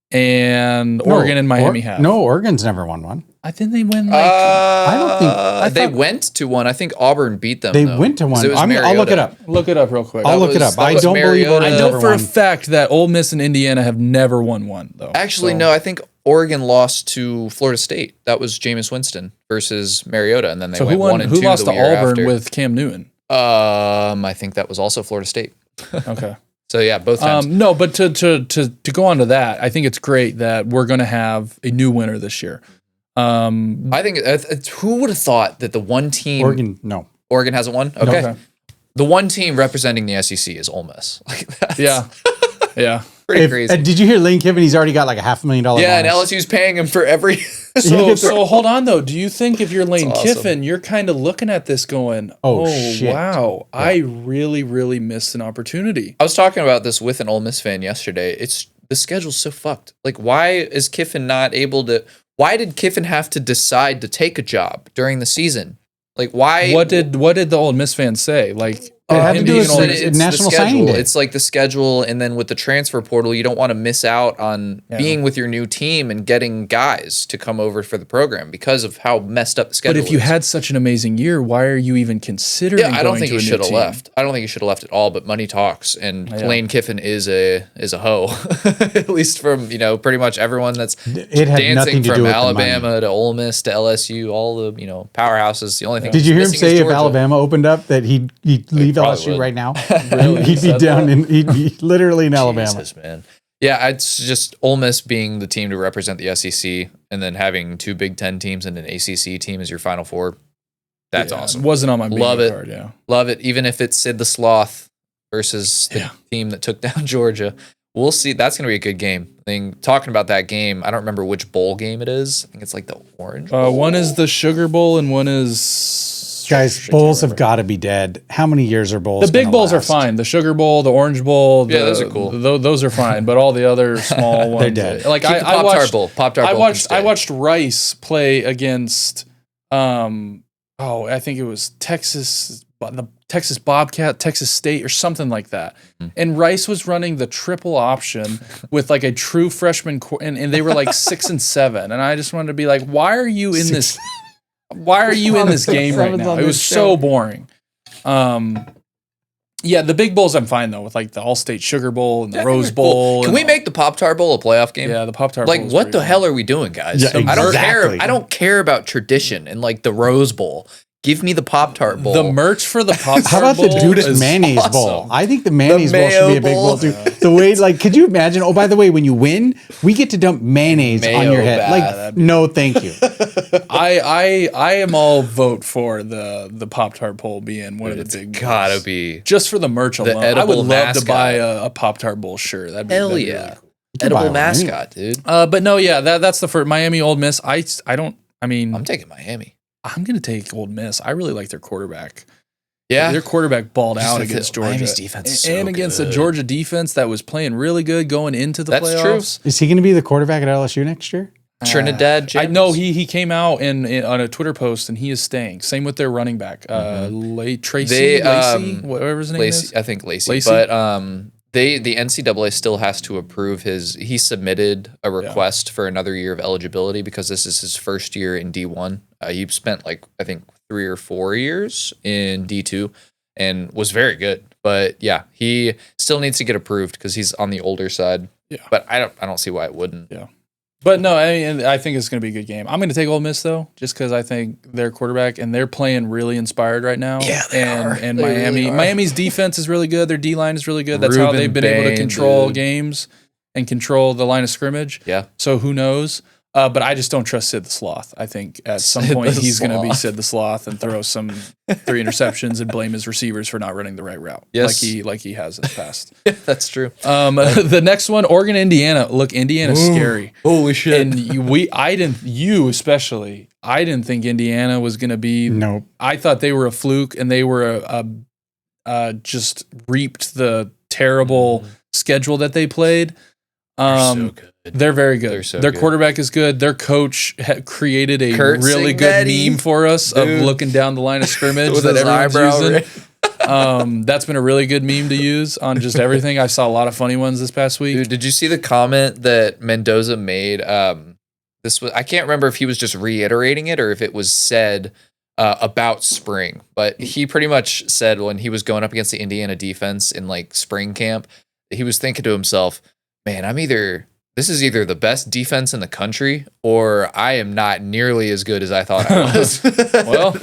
and Oregon and Miami have. No, Oregon's never won one. I think they win like... I don't think... they went to one. I think Auburn beat them, They went to one. I'll look it up. Look it up real quick. I'll look it up. I don't believe Oregon. I know for a fact that Ole Miss and Indiana have never won one, though. Actually, no. I think Oregon lost to Florida State. That was Jameis Winston versus Mariota, and then they went 1 and 2 who lost the to year Auburn after. with Cam Newton? I think that was also Florida State. Okay. So yeah, both times. No, but to go on to that, I think it's great that we're going to have a new winner this year. I think who would have thought that the one team Oregon hasn't won? Okay. The one team representing the SEC is Ole Miss. Like that. Yeah. Pretty crazy. Did you hear Lane Kiffin? He's already got like $500,000. Yeah, and LSU's paying him for every. So hold on though. Do you think if you're Lane Kiffin, you're kind of looking at this going, "Oh shit. Wow, yeah. I really, really missed an opportunity." I was talking about this with an Ole Miss fan yesterday. The schedule's so fucked. Like, why is Kiffin not able to? Why did Kiffin have to decide to take a job during the season? Like, why? What did the Ole Miss fans say? Like, it had to do with National Signing Day. It's like the schedule, and then with the transfer portal, you don't want to miss out on being with your new team and getting guys to come over for the program because of how messed up the schedule is. But if you had such an amazing year, why are you even considering? Yeah, I don't think he should have left. I don't think he should have left at all. But money talks, and Lane Kiffin is a hoe, at least from pretty much everyone that's dancing from Alabama to Ole Miss to LSU, all the powerhouses. The only thing. Did you hear him say if Alabama opened up that he'd leave LSU right now? Really? He'd be down he'd be literally in Alabama. Jesus, man. Yeah, it's just Ole Miss being the team to represent the SEC, and then having 2 Big Ten teams and an ACC team as your Final Four. That's awesome. Wasn't on my bingo card. Yeah, love it. Even if it's Sid the Sloth versus the team that took down Georgia, we'll see. That's going to be a good game. Talking about that game, I don't remember which bowl game it is. I think it's like the Orange Bowl. One is the Sugar Bowl, and one is. Guys, bowls have got to be dead. How many years are bowls? The big bowls are fine. The Sugar Bowl, the Orange Bowl, those are cool. Those are fine. But all the other small ones, they're dead. Like I watched Rice play against. I think it was Texas, the Texas Bobcat, Texas State, or something like that. And Rice was running the triple option with like a true freshman, and they were like 6 and 7. And I just wanted to be like, why are you in this? Why are you in this game right now? It was so boring. The big bowls I'm fine though, with like the All-State Sugar Bowl and the Rose Bowl. Can we make the Pop-Tart Bowl a playoff game? Yeah, the Pop-Tart Bowl. Like, what the hell are we doing, guys? Yeah, exactly. I don't care about tradition and like the Rose Bowl. Give me the Pop-Tart Bowl. The merch for the Pop-Tart Bowl. How about the Judas Mayonnaise awesome. Bowl? I think the Mayonnaise Bowl should be a big bowl too. The way, like, could you imagine? Oh, by the way, when you win, we get to dump mayonnaise on your head. Like, no, thank you. I am all vote for the Pop-Tart Bowl being one of the big. Gotta be just for the merch alone. I would love to buy a Pop-Tart Bowl shirt. That'd be hell yeah. Really cool. Edible mascot, dude. But no, that's the first Miami Ole Miss. I'm taking Miami. I'm going to take Ole Miss. I really like their quarterback. Yeah. Their quarterback balled out against Georgia. Miami's defense is so against good. the Georgia defense that was playing really good going into the playoffs. That's true. Is he going to be the quarterback at LSU next year? Trinidad James? I know he came out on a Twitter post and he is staying. Same with their running back. Tracy, Lacey, whatever his name is. I think Lacey. But the NCAA still has to approve he submitted a request for another year of eligibility because this is his first year in D1. He spent I think 3 or 4 years in D2 and was very good. But yeah, he still needs to get approved because he's on the older side. Yeah. But I don't see why it wouldn't. Yeah. But no, I think it's going to be a good game. I'm going to take Ole Miss though, just because I think their quarterback and they're playing really inspired right now. Yeah, they are. And Miami's defense is really good. Their D line is really good. That's how they've been able to control games and control the line of scrimmage. Yeah. So who knows? But I just don't trust Sid the Sloth. I think at some point he's going to be Sid the Sloth and throw some 3 interceptions and blame his receivers for not running the right route. Yes. Like he has in the past. Yeah, that's true. The next one, Oregon, Indiana. Look, Indiana's scary. Holy shit. And I didn't think Indiana was going to be. Nope. I thought they were a fluke and they were just reaped the terrible schedule that they played. They're so good. They're very good. Their quarterback is good. Their coach created a really good meme for us of looking down the line of scrimmage that everyone's using. That's been a really good meme to use on just everything. I saw a lot of funny ones this past week. Dude, did you see the comment that Mendoza made? I can't remember if he was just reiterating it or if it was said about spring, but he pretty much said when he was going up against the Indiana defense in spring camp, he was thinking to himself, man, this is either the best defense in the country or I am not nearly as good as I thought I was. Well,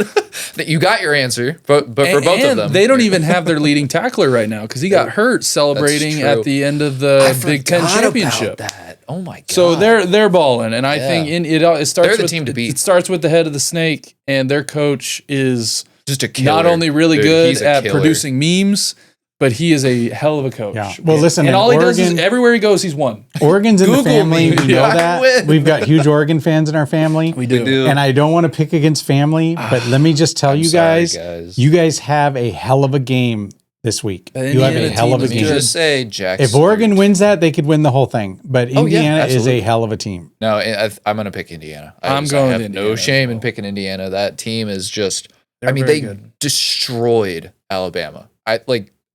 you got your answer, but for both of them. They don't even have their leading tackler right now because he got hurt celebrating at the end of the Big Ten championship. That. Oh my God. So they're balling, and I think it starts they're the with team to beat. It starts with the head of the snake, and their coach is just a killer. Not only really good at producing memes, but he is a hell of a coach. Yeah. Well, listen, and all he does is everywhere he goes, he's won. Oregon's in the family. We know that. We've got huge Oregon fans in our family. We do. And I don't want to pick against family, but let me just tell you guys, you guys have a hell of a game this week. You have a hell of a game. Just say Jackson. If Oregon wins that, they could win the whole thing. But Indiana is a hell of a team. No, I'm going to pick Indiana. I'm going I have with Indiana. no shame in picking Indiana. That team is just, they good. destroyed Alabama.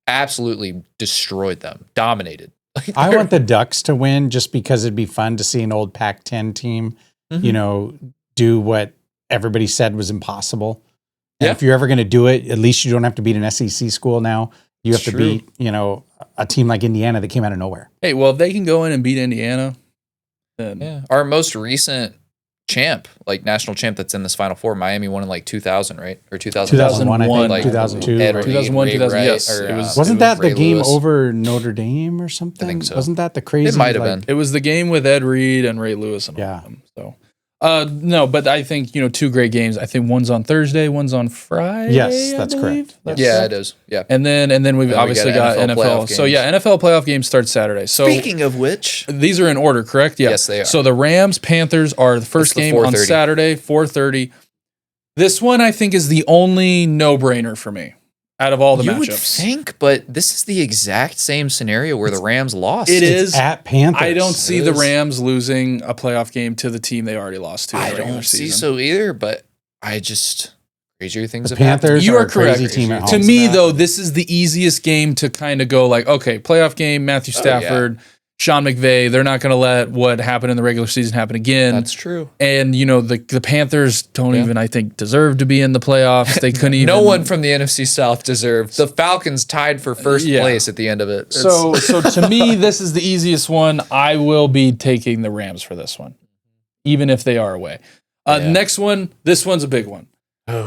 Absolutely destroyed them, dominated. I want the Ducks to win just because it'd be fun to see an old Pac-10 team, do what everybody said was impossible. And if you're ever going to do it, at least you don't have to beat an SEC school now. You have to beat, a team like Indiana that came out of nowhere. Hey, well, if they can go in and beat Indiana, then our most recent champ, national champ that's in this Final Four, Miami won in 2000, right? Or 2001, I think, 2002. 2001, 2000, yes. Wasn't that the game over Notre Dame or something? I think so. Wasn't that the crazy? It might have been. It was the game with Ed Reed and Ray Lewis and all of them. So. No, but I think, two great games. I think one's on Thursday, one's on Friday. Yes, that's correct. It is. Yeah. And then we've obviously got NFL. So NFL playoff games start Saturday. So speaking of which, these are in order, correct? Yeah. Yes, they are. So the Rams Panthers are the first game on Saturday, 4:30. This one I think is the only no-brainer for me out of all the matchups. You would think, but this is the exact same scenario where the Rams lost. It's at Panthers. I don't see the Rams losing a playoff game to the team they already lost to. I don't see so either, but I just crazier things have Panthers happened. You are correct. Team at home. To me, though, this is the easiest game to kind of go okay, playoff game, Matthew Stafford, Sean McVay, they're not going to let what happened in the regular season happen again. That's true. And, the Panthers don't even, I think, deserve to be in the playoffs. They couldn't even. No one from the NFC South deserved. The Falcons tied for first place at the end of it. So to me, this is the easiest one. I will be taking the Rams for this one, even if they are away. Next one, this one's a big one.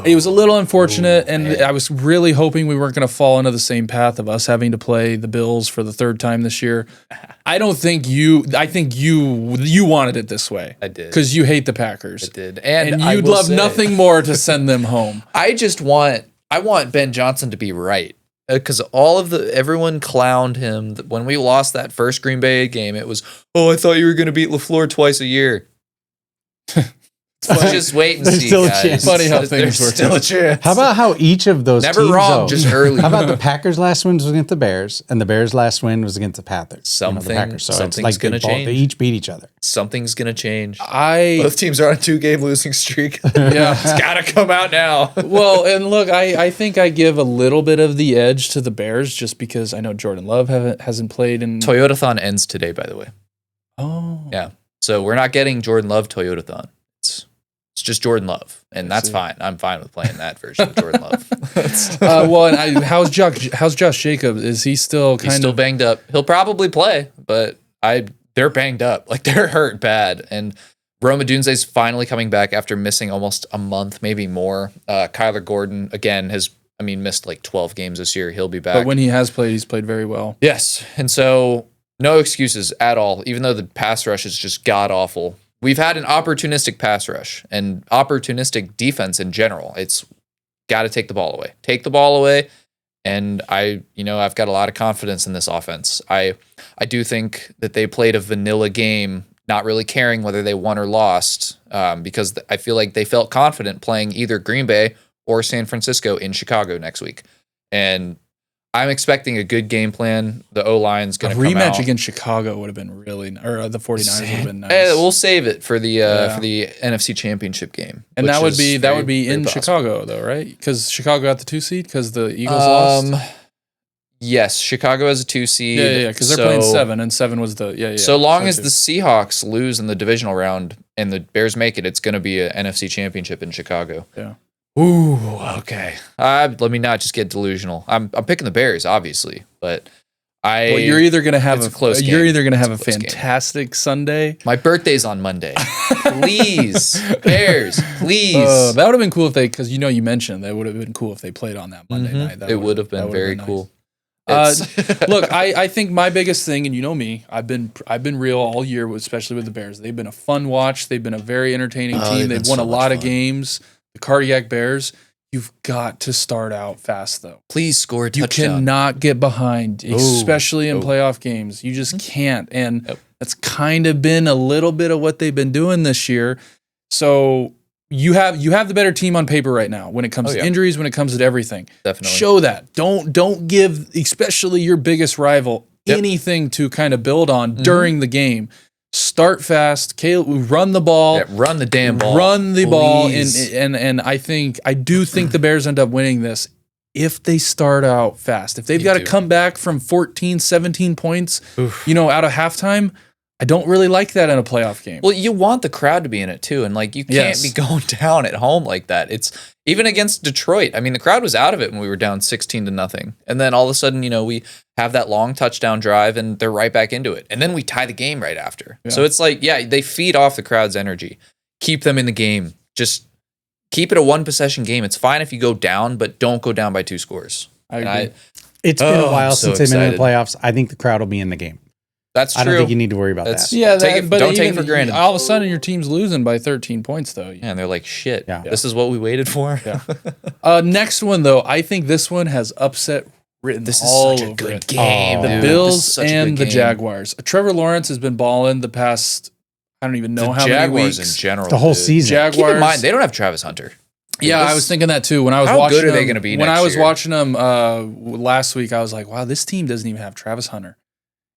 It was a little unfortunate, and I was really hoping we weren't going to fall into the same path of us having to play the Bills for the third time this year. I think you wanted it this way. I did. Because you hate the Packers. I did. And you'd love nothing more to send them home. I want Ben Johnson to be right. Because everyone clowned him when we lost that first Green Bay game. It was, I thought you were going to beat LaFleur twice a year. Just wait and see, still guys. A chance. Funny how things work. Still a chance. How about how each of those never teams, wrong, just early. How about the Packers' last win was against the Bears, and the Bears' last win was against the Panthers? Something's going to change. They each beat each other. Something's going to change. Both teams are on a 2-game losing streak. Yeah, it's got to come out now. Well, and look, I think I give a little bit of the edge to the Bears just because I know Jordan Love hasn't played in. Toyotathon ends today, by the way. Oh, yeah. So we're not getting Jordan Love Toyotathon. It's just Jordan Love, and that's fine. I'm fine with playing that version of Jordan Love. And how's Josh Jacobs? Is he still He's still banged up? He'll probably play, but they're banged up. They're hurt bad. And Rome Odunze's finally coming back after missing almost a month, maybe more. Kyler Gordon, again, has missed 12 games this year. He'll be back. But when he has played, he's played very well. Yes. And so no excuses at all, even though the pass rush is just god-awful. We've had an opportunistic pass rush and opportunistic defense in general. It's got to take the ball away. Take the ball away. And I've got a lot of confidence in this offense. I do think that they played a vanilla game, not really caring whether they won or lost, because I feel like they felt confident playing either Green Bay or San Francisco in Chicago next week. And I'm expecting a good game plan. The O-line's going to come out. A rematch against Chicago would have been the 49ers would have been nice. We'll save it for the NFC Championship game. And that would be in Chicago though, right? Because Chicago got the 2 seed because the Eagles lost. Yes, Chicago has a 2 seed. Yeah, because they're playing 7, and 7 was the So long as the Seahawks lose in the divisional round and the Bears make it, it's going to be an NFC Championship in Chicago. Yeah. Ooh, okay. Let me not just get delusional. I'm picking the Bears, obviously, but you're either going to have a close game. You're either going to have a fantastic Sunday. My birthday's on Monday. Please, Bears, please. That would have been cool if because you mentioned that would have been cool if they played on that Monday night. It would have been very cool. Look, I think my biggest thing, and you know me, I've been real all year, especially with the Bears. They've been a fun watch. They've been a very entertaining team. They've won a lot of games. The Cardiac Bears. You've got to start out fast, though. Please score a You touchdown. cannot get behind, especially in playoff games. You just can't. And that's kind of been a little bit of what they've been doing this year. So you have the better team on paper right now when it comes to injuries, when it comes to everything. Definitely. Show that. Don't give, especially your biggest rival, anything to kind of build on during the game. Start fast. Caleb, run the ball. Yeah, run the damn ball. Run the ball. And I do think the Bears end up winning this if they start out fast. If they've got to come back from 14, 17 points, out of halftime, I don't really like that in a playoff game. Well, you want the crowd to be in it too, and like you can't be going down at home like that. It's even against Detroit. I mean, the crowd was out of it when we were down 16-0, and then all of a sudden, we have that long touchdown drive, and they're right back into it, and then we tie the game right after. Yeah. So it's like, they feed off the crowd's energy. Keep them in the game. Just keep it a 1-possession game. It's fine if you go down, but don't go down by 2 scores. I agree. It's been a while since they've been in the playoffs. I think the crowd will be in the game. That's true. I don't think you need to worry about that. Yeah, but don't take it for granted. All of a sudden, your team's losing by 13 points, though. Yeah, and they're like, shit, this is what we waited for. Yeah. Next one, though, I think this one has upset written this all is such a good game. The Bills and the Jaguars. Trevor Lawrence has been balling the past, I don't even know how many weeks. In general. The whole season. Jaguars. Keep in mind, they don't have Travis Hunter. Yeah, I was thinking that too. When I was watching how good are they going to be when next I was year? watching them last week, I was like, wow, this team doesn't even have Travis Hunter.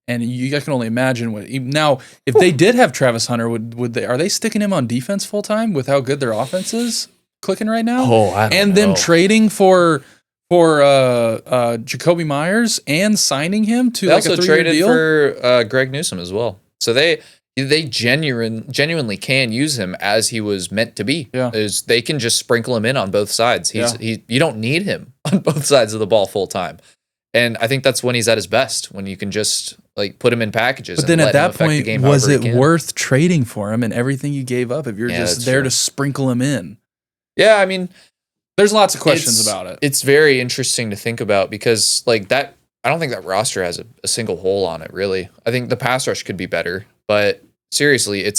And you guys can only imagine what. Now, if they did have Travis Hunter, would they? Are they sticking him on defense full time with how good their offense is clicking right now? I don't know. Them trading for Jacoby Myers and signing him to they like also a 3-year traded deal for Greg Newsome as well. So they genuinely can use him as he was meant to be. Yeah. They can just sprinkle him in on both sides. You don't need him on both sides of the ball full time. And I think that's when he's at his best, when you can just like put him in packages. But then at that point, was it worth trading for him and everything you gave up if you're just there to sprinkle him in? Yeah, I mean, there's lots of questions about it. It's very interesting to think about because like that, I don't think that roster has a single hole on it, really. I think the pass rush could be better, but seriously,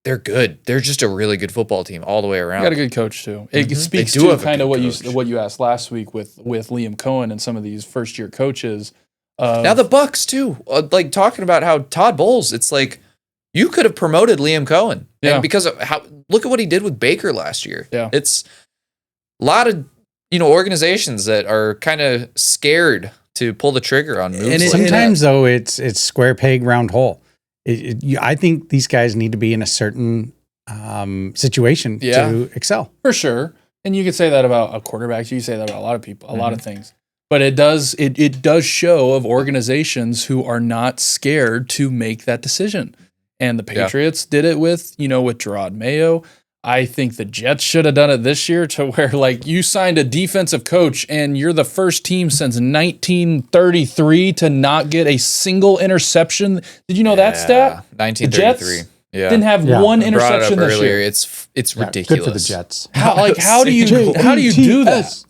they're good. They're just a really good football team all the way around. Got a good coach too. It speaks to kind of what you asked last week with Liam Cohen and some of these first year coaches. Now the Bucks too, like talking about how Todd Bowles. It's like you could have promoted Liam Cohen, and because of look at what he did with Baker last year. Yeah, it's a lot of organizations that are kind of scared to pull the trigger on moves. And sometimes though, it's square peg round hole. I think these guys need to be in a certain situation to excel. For sure. And you could say that about a quarterback. You could say that about a lot of people, a lot of things. But it does show of organizations who are not scared to make that decision. And the Patriots did it with Gerard Mayo. I think the Jets should have done it this year to where like you signed a defensive coach and you're the first team since 1933 to not get a single interception. Did you know that stat? 1933. Didn't have one interception this year. It's ridiculous. Good for the Jets. How do you do that?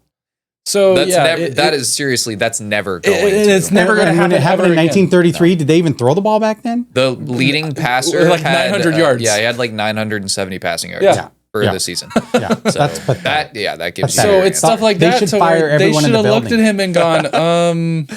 So that is seriously, that's never going to. It's never going to happen. When it happened in 1933, did they even throw the ball back then? The leading passer like 900 yards. Yeah, he had like 970 passing yards for the season. Yeah, so that's pathetic. That gives you. So it's stuff like that. They should fire everyone in the building. They should have looked at him and gone,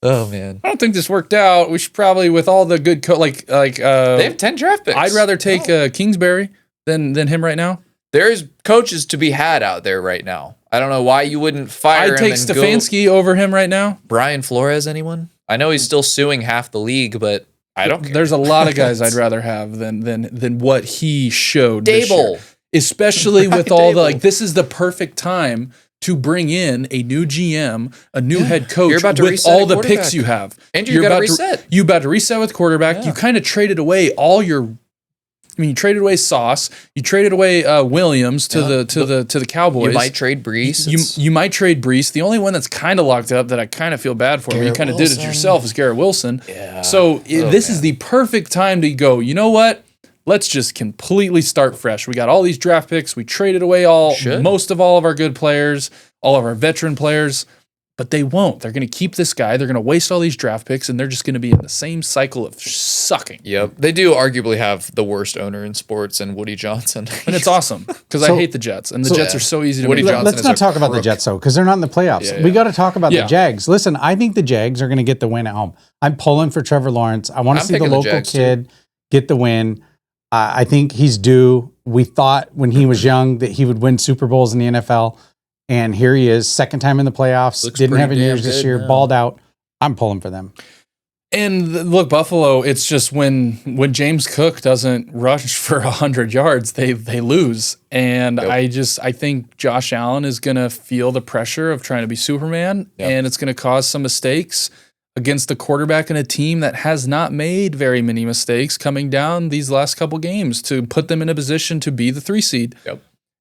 oh man, I don't think this worked out. We should probably, with all the good they have 10 draft picks. I'd rather take Kingsbury than him right now. There's coaches to be had out there right now. I don't know why you wouldn't fire him. I'd take Stefanski over him right now. Brian Flores, anyone? I know he's still suing half the league, but I don't care. There's a lot of guys I'd rather have than what he showed this year. Especially with all this is the perfect time to bring in a new GM, a new head coach with all the picks you have. And you're about to reset. You're about to reset with quarterback. Yeah. You kind of traded away you traded away Sauce. You traded away Williams to the Cowboys. You might trade Brees. You might trade Brees. The only one that's kind of locked up that I kind of feel bad for, but you kind of did it yourself, is Garrett Wilson. Yeah. So this is the perfect time to go, you know what? Let's just completely start fresh. We got all these draft picks. We traded away most of all of our good players, all of our veteran players. But they won't. They're going to keep this guy. They're going to waste all these draft picks, and they're just going to be in the same cycle of sucking. Yep. They do arguably have the worst owner in sports and Woody Johnson. And it's awesome because I hate the Jets, and the Jets are so easy to Woody make. Johnson Let's not talk about the Jets, though, because they're not in the playoffs. We got to talk about the Jags. Listen, I think the Jags are going to get the win at home. I'm pulling for Trevor Lawrence. I want to see the local kid get the win. I think he's due. We thought when he was young that he would win Super Bowls in the NFL. And here he is, second time in the playoffs. Didn't have any years this year, balled out. I'm pulling for them. And look, Buffalo, it's just when James Cook doesn't rush for 100 yards, they lose. And I think Josh Allen is going to feel the pressure of trying to be Superman, and it's going to cause some mistakes against the quarterback in a team that has not made very many mistakes coming down these last couple games to put them in a position to be the 3 seed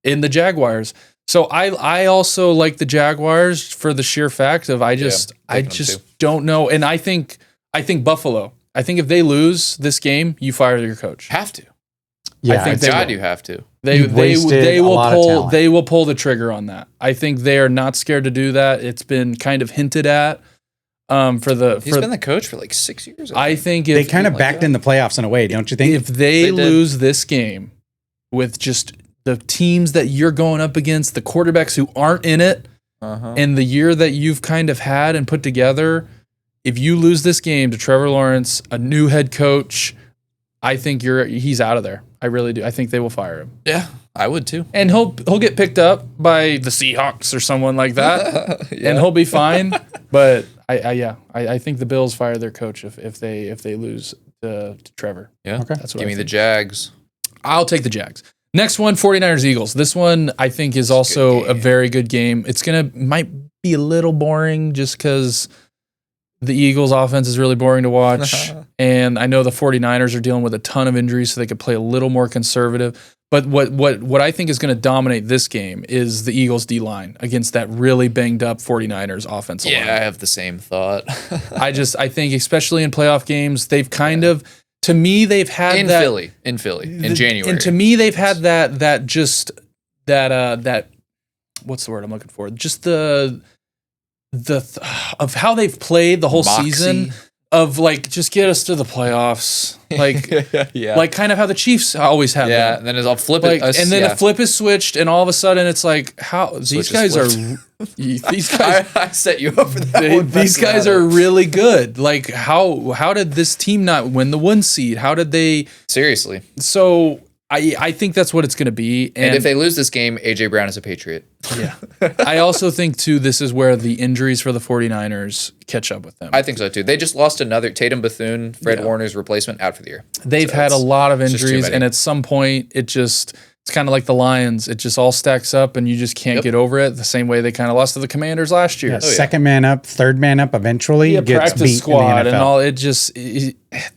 in the Jaguars. So I also like the Jaguars for the sheer fact of I just don't know. And I think Buffalo. I think if they lose this game, you fire your coach. Have to. Yeah, I think you have to. They will pull the trigger on that. I think they are not scared to do that. It's been kind of hinted at. He's been the coach for like 6 years. I think they kind of backed in the playoffs in a way, don't you think? If they lose this game with just the teams that you're going up against, the quarterbacks who aren't in it, and the year that you've kind of had and put together, if you lose this game to Trevor Lawrence, a new head coach, I think he's out of there. I really do. I think they will fire him. Yeah, I would too. And he'll get picked up by the Seahawks or someone like that, and he'll be fine. But I think the Bills fire their coach if they lose to Trevor. Yeah, okay. That's what Give me the Jags. I'll take the Jags. Next one, 49ers Eagles. This one I think is also a very good game. It's might be a little boring just because the Eagles offense is really boring to watch. And I know the 49ers are dealing with a ton of injuries, so they could play a little more conservative. But what I think is going to dominate this game is the Eagles D-line against that really banged up 49ers offensive line. Yeah, I have the same thought. I think especially in playoff games, they've kind of, to me, they've had in Philly, in January. And to me, they've had that what's the word I'm looking for? Just the of how they've played the whole season of like, just get us to the playoffs. Like, like kind of how the Chiefs always have. Yeah. And then I'll flip it. And then the flip is switched and all of a sudden it's like, how these guys are, I set you up for that. These guys are really good. Like how did this team not win the 1 seed? How did they? Seriously. So I think that's what it's going to be. And if they lose this game, A.J. Brown is a Patriot. Yeah. I also think, too, this is where the injuries for the 49ers catch up with them. I think so, too. They just lost another Tatum Bethune, Fred Warner's replacement, out for the year. They've had a lot of injuries, and at some point, it's kind of like the Lions. It just all stacks up, and you just can't get over it the same way they kind of lost to the Commanders last year. Yeah, second man up, third man up eventually gets practice beat squad in the NFL. and all.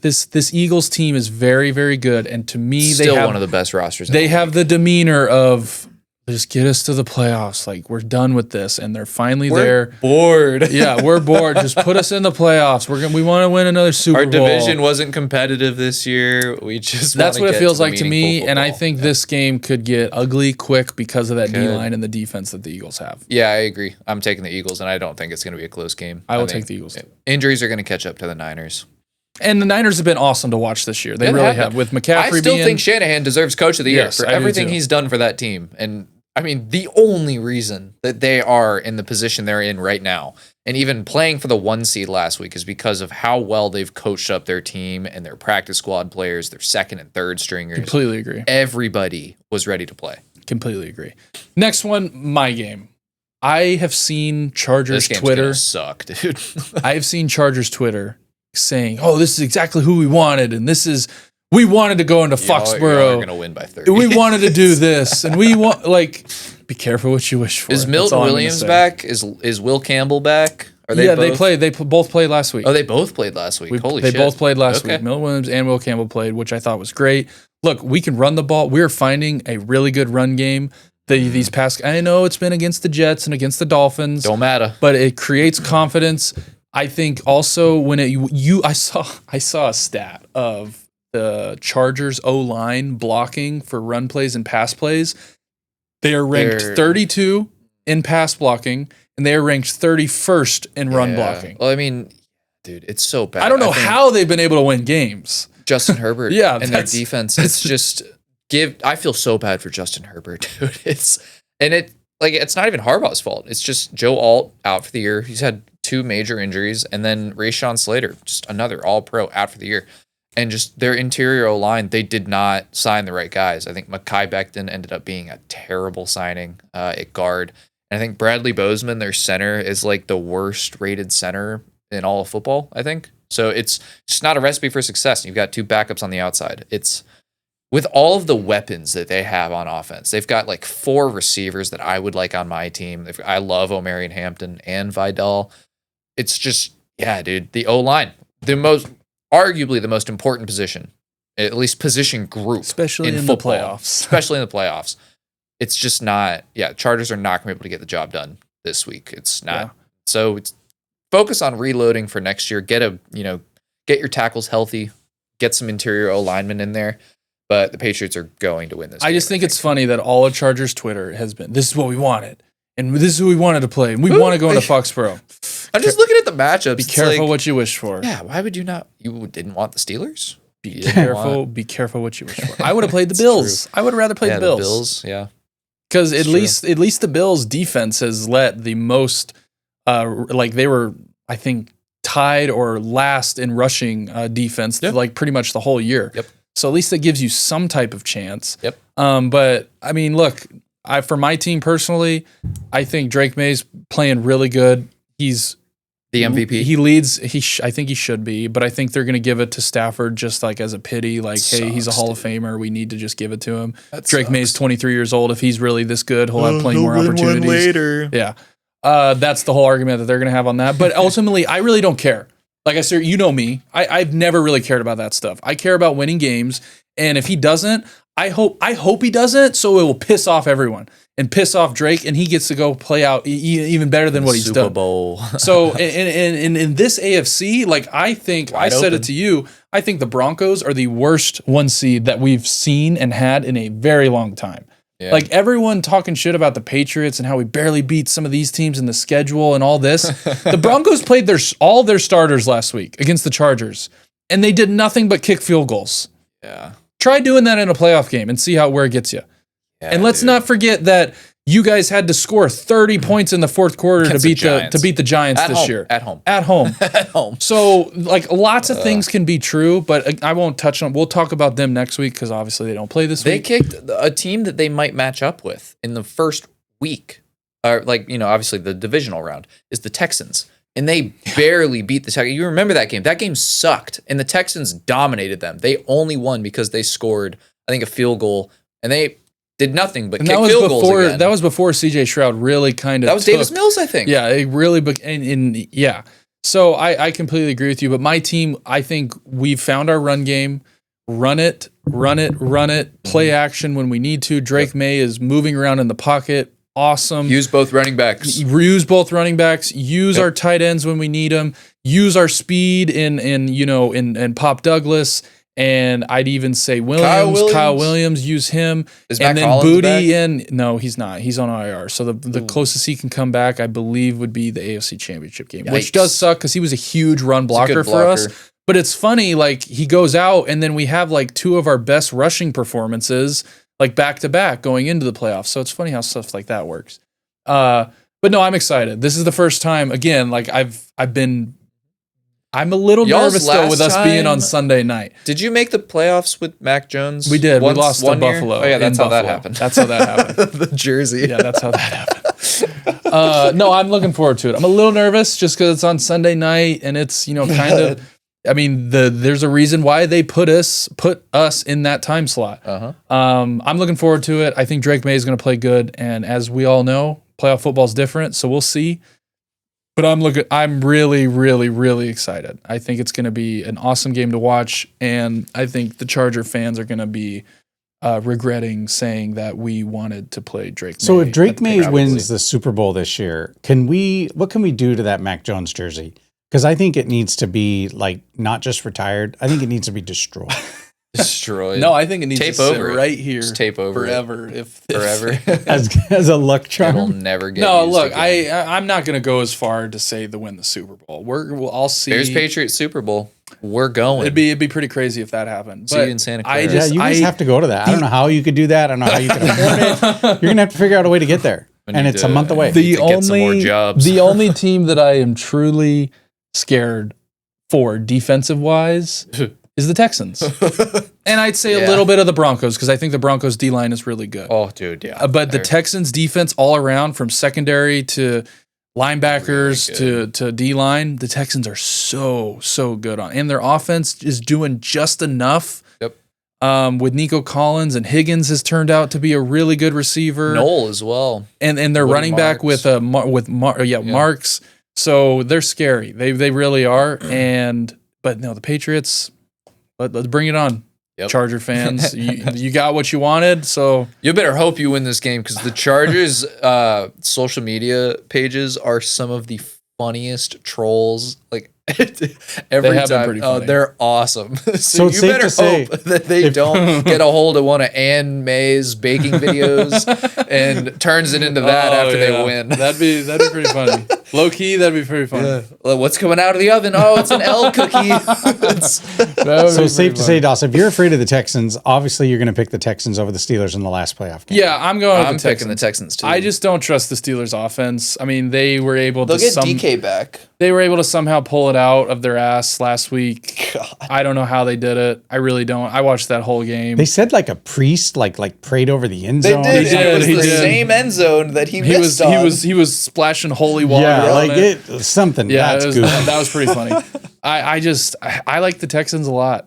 This Eagles team is very, very good, and to me, they have one of the best rosters. They have the demeanor of just get us to the playoffs. Like, we're done with this, and they're finally there. Bored. Yeah, we're bored. Just put us in the playoffs. We want to win another Super Bowl. Our division wasn't competitive this year. That's what it feels like to me, and I think this game could get ugly quick because of that D-line and the defense that the Eagles have. Yeah, I agree. I'm taking the Eagles, and I don't think it's going to be a close game. I will take the Eagles. Injuries are going to catch up to the Niners. And the Niners have been awesome to watch this year. They really have. With McCaffrey I still think Shanahan deserves Coach of the Year for everything he's done for that team. And I mean, the only reason that they are in the position they're in right now, and even playing for the 1 seed last week, is because of how well they've coached up their team and their practice squad players, their second and third stringers. Completely agree. Everybody was ready to play. Completely agree. Next one, my game. I have seen Chargers Twitter suck, dude. I have seen Chargers Twitter saying, "Oh, this is exactly who we wanted, and we wanted to go into Foxborough. We're going to win by 30. We wanted to do this, and we want be careful what you wish for." Is Milton Williams back? Is Will Campbell back? Are they both? They played. They both played last week. Oh, they both played last week. Holy shit! They both played last week. Milton Williams and Will Campbell played, which I thought was great. Look, we can run the ball. We're finding a really good run game. These past, I know it's been against the Jets and against the Dolphins. Don't matter. But it creates confidence. I think also when I saw a stat of the Chargers O-line blocking for run plays and pass plays. They are ranked 32 in pass blocking, and they are ranked 31st in run blocking. Well, I mean, dude, it's so bad. I don't know how they've been able to win games. Justin Herbert and their defense. It's just I feel so bad for Justin Herbert, dude. It's not even Harbaugh's fault. It's just Joe Alt out for the year. He's had 2 major injuries, and then Rashawn Slater, just another all-pro out for the year. And just their interior O-line, they did not sign the right guys. I think Mekhi Becton ended up being a terrible signing at guard. And I think Bradley Bozeman, their center, is like the worst rated center in all of football, I think. So it's just not a recipe for success. You've got 2 backups on the outside. It's with all of the weapons that they have on offense. They've got like 4 receivers that I would like on my team. I love Omarion Hampton and Vidal. It's just, yeah, dude, the O-line, arguably the most important position, at least position group, especially in football, the playoffs. Especially in the playoffs. It's just not, Chargers are not going to be able to get the job done this week. It's not. Yeah. So it's focus on reloading for next year. Get your tackles healthy, get some interior O-linemen in there. But the Patriots are going to win this game. I just think it's funny that all of Chargers Twitter has been, this is what we wanted. And this is who we wanted to play. And we want to go into Foxborough. I'm just looking at the matchups. Be careful what you wish for. Yeah, why would you not? You didn't want the Steelers? Be careful what you wish for. I would have played the Bills. True. I would have rather played the Bills. Because at least the Bills defense has let the most, they were, I think, tied or last in rushing defense like pretty much the whole year. Yep. So at least that gives you some type of chance. Yep. But I mean, look, for my team personally, I think Drake May's playing really good. He's the MVP. He leads. I think he should be, but I think they're going to give it to Stafford just like as a pity. Like, hey, he's a Hall of Famer. We need to just give it to him. Drake May's 23 years old. If he's really this good, he'll have plenty more opportunities later. Yeah. That's the whole argument that they're going to have on that. But ultimately, I really don't care. Like I said, you know me. I've never really cared about that stuff. I care about winning games, and if he doesn't, I hope he doesn't, so it will piss off everyone and piss off Drake, and he gets to go play out even better than what he's done. Super Bowl. So in this AFC, like I think I said it to you, I think the Broncos are the worst 1 seed that we've seen and had in a very long time. Yeah. Like everyone talking shit about the Patriots and how we barely beat some of these teams in the schedule and all this. The Broncos played all their starters last week against the Chargers, and they did nothing but kick field goals. Yeah. Try doing that in a playoff game and see where it gets you. Yeah, and let's not forget that you guys had to score 30 points in the fourth quarter to beat the Giants this year. At home. At home. At home. So like lots of things can be true, but I won't touch on. We'll talk about them next week because obviously they don't play this week. They kicked a team that they might match up with in the first week. Obviously the divisional round is the Texans. And they barely beat the Texans. You remember that game. That game sucked. And the Texans dominated them. They only won because they scored, I think, a field goal. And they did nothing but kick field goals again. That was before C.J. Stroud really kind of That was Davis Mills, I think. Yeah, it really... yeah. So I completely agree with you. But my team, I think we've found our run game. Run it. Play action when we need to. Drake May is moving around in the pocket. Awesome. Use both running backs. Use our tight ends when we need them. Use our speed in Pop Douglas, and I'd even say Kyle Williams. Use him. Is and Matt then Collins Booty back? No, he's not. He's on IR. So the closest he can come back, I believe, would be the AFC Championship game, which does suck because he was a huge run blocker for us. But it's funny, like he goes out, and then we have like 2 of our best rushing performances. Like back to back going into the playoffs. So it's funny how stuff like that works. But no, I'm excited. This is the first time again, like I'm a little nervous though with us being on Sunday night. Did you make the playoffs with Mac Jones? We did. We lost to Buffalo. Oh yeah, that's how that happened. That's how that happened. The jersey. Yeah, that's how that happened. No, I'm looking forward to it. I'm a little nervous just because it's on Sunday night and it's, kind of I mean, there's a reason why they put us in that time slot. Uh-huh. I'm looking forward to it. I think Drake May is going to play good, and as we all know, playoff football is different, so we'll see. But I'm really, really, really excited. I think it's going to be an awesome game to watch, and I think the Charger fans are going to be regretting saying that we wanted to play Drake May. So if Drake May wins the Super Bowl this year, what can we do to that Mac Jones jersey? Because I think it needs to be like not just retired. I think it needs to be destroyed. Destroyed. No, I think it needs Tape to sit over it. right here. Just tape over forever. forever. as a luck It will charm. never get No, used look, again. I'm not going to go as far to say to win the Super Bowl. I'll see. There's Patriots Super Bowl. We're going. It'd be pretty crazy if that happened. See But you in Santa I Clara. You guys have to go to that. I don't know how you could do that. I don't know how you could afford it. You're gonna have to figure out a way to get there, and it's a month away. The get some more jobs. The only team that I am truly scared for defensive wise is the Texans, and I'd say a little bit of the Broncos because I think the Broncos D line is really good. Oh, dude, yeah. But the Texans defense all around, from secondary to linebackers to D line, the Texans are so good on, and their offense is doing just enough. Yep. With Nico Collins and Higgins has turned out to be a really good receiver. Noel as well, and their running back with Marks. So they're scary. They really are. But no, the Patriots. Let's bring it on. Yep. Charger fans, you got what you wanted, so you better hope you win this game because the Chargers' social media pages are some of the funniest trolls. Like every time, been pretty funny. They're awesome. So you better hope that they don't get a hold of one of Ann May's baking videos and turns it into that after they win. That'd be pretty funny. Low key, that'd be pretty funny. Yeah. Well, what's coming out of the oven? Oh, it's an L cookie. So safe to say, Dawson, if you're afraid of the Texans, obviously you're going to pick the Texans over the Steelers in the last playoff game. Yeah, I'm picking the Texans too. I just don't trust the Steelers offense. I mean, they were able to get DK back. They were able to somehow pull it out of their ass last week. God. I don't know how they did it. I really don't. I watched that whole game. They said like a priest like prayed over the end zone. They did. It was the same end zone that he missed on. He was splashing holy water. Yeah, like it something. Yeah, that was pretty funny. I like the Texans a lot.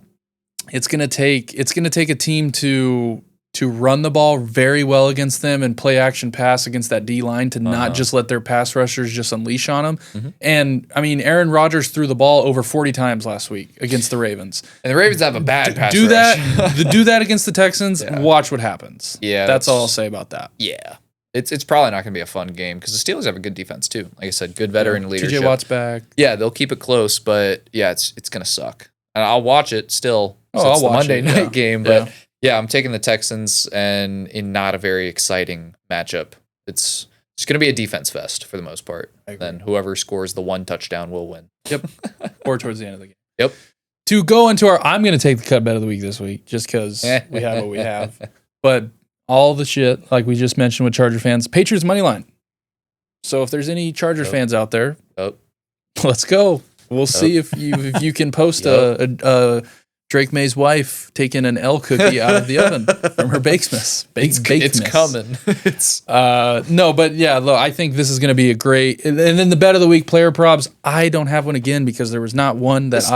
It's gonna take a team to run the ball very well against them and play action pass against that D line to not just let their pass rushers just unleash on them. Mm-hmm. And I mean, Aaron Rodgers threw the ball over 40 times last week against the Ravens. And the Ravens have a bad pass rush. That. Do that against the Texans and watch what happens. Yeah, that's all I'll say about that. Yeah. It's probably not going to be a fun game because the Steelers have a good defense too. Like I said, good veteran leadership. TJ Watt's back. Yeah, they'll keep it close, but yeah, it's going to suck. And I'll watch it still. I'll it's the watch Monday it, night game, but yeah, I'm taking the Texans and in not a very exciting matchup. It's going to be a defense fest for the most part. Then whoever scores the one touchdown will win. Yep. Or towards the end of the game. Yep. To go into I'm going to take the cut bet of the week this week just because we have what we have. But all the shit, like we just mentioned with Charger fans, Patriots money line. So if there's any Charger fans out there, let's go. We'll see if you can post a Drake May's wife taking an L cookie out of the oven from her bakesmith. It's coming. No, but yeah, look, I think this is going to be a great. And then the bet of the week player props. I don't have one again because there was not one that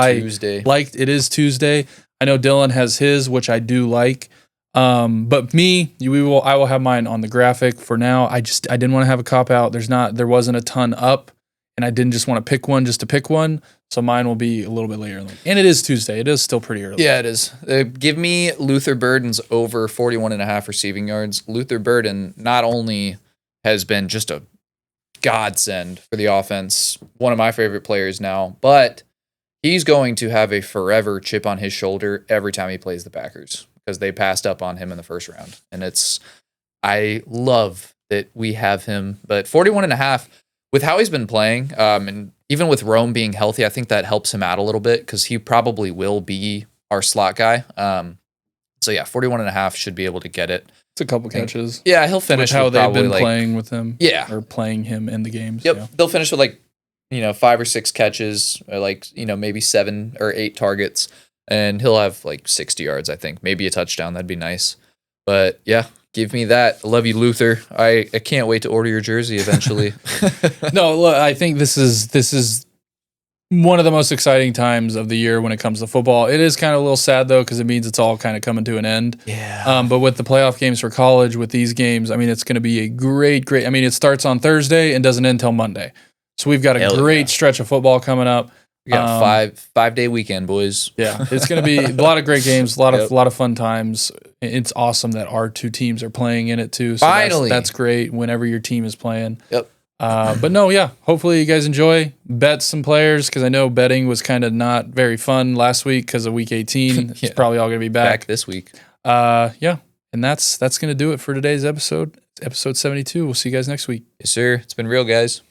liked. It is Tuesday. I know Dylan has his, which I do like. But me, I will have mine on the graphic for now. I didn't want to have a cop out. There wasn't a ton up, and I didn't just want to pick one just to pick one. So mine will be a little bit later. And it is Tuesday. It is still pretty early. Yeah, it is. Give me Luther Burden's over 41.5 receiving yards. Luther Burden not only has been just a godsend for the offense, one of my favorite players now, but he's going to have a forever chip on his shoulder every time he plays the Packers because they passed up on him in the first round. And I love that we have him. But 41.5, with how he's been playing, and even with Rome being healthy, I think that helps him out a little bit because he probably will be our slot guy. So yeah, 41.5 should be able to get it. It's a couple catches. Yeah, he'll finish with how they've been like, playing with him. Yeah. Or playing him in the games. Yep. Yeah. They'll finish with 5 or 6 catches, or maybe 7 or 8 targets. And he'll have 60 yards, I think. Maybe a touchdown. That'd be nice. But yeah, give me that. I love you, Luther. I can't wait to order your jersey eventually. No, look, I think this is one of the most exciting times of the year when it comes to football. It is kind of a little sad though because it means it's all kind of coming to an end. Yeah. But with the playoff games for college, with these games, I mean, it's going to be a great. I mean, it starts on Thursday and doesn't end until Monday. So we've got a great stretch of football coming up. We got a 5-day weekend, boys. Yeah, it's going to be a lot of great games, a lot of fun times. It's awesome that our two teams are playing in it too. So Finally, that's great. Whenever your team is playing. Yep. But no, yeah. Hopefully you guys enjoy. Bet some players because I know betting was kind of not very fun last week because of week 18. It's probably all going to be back this week. Yeah. And that's going to do it for today's episode 72. We'll see you guys next week. Yes, sir. It's been real, guys.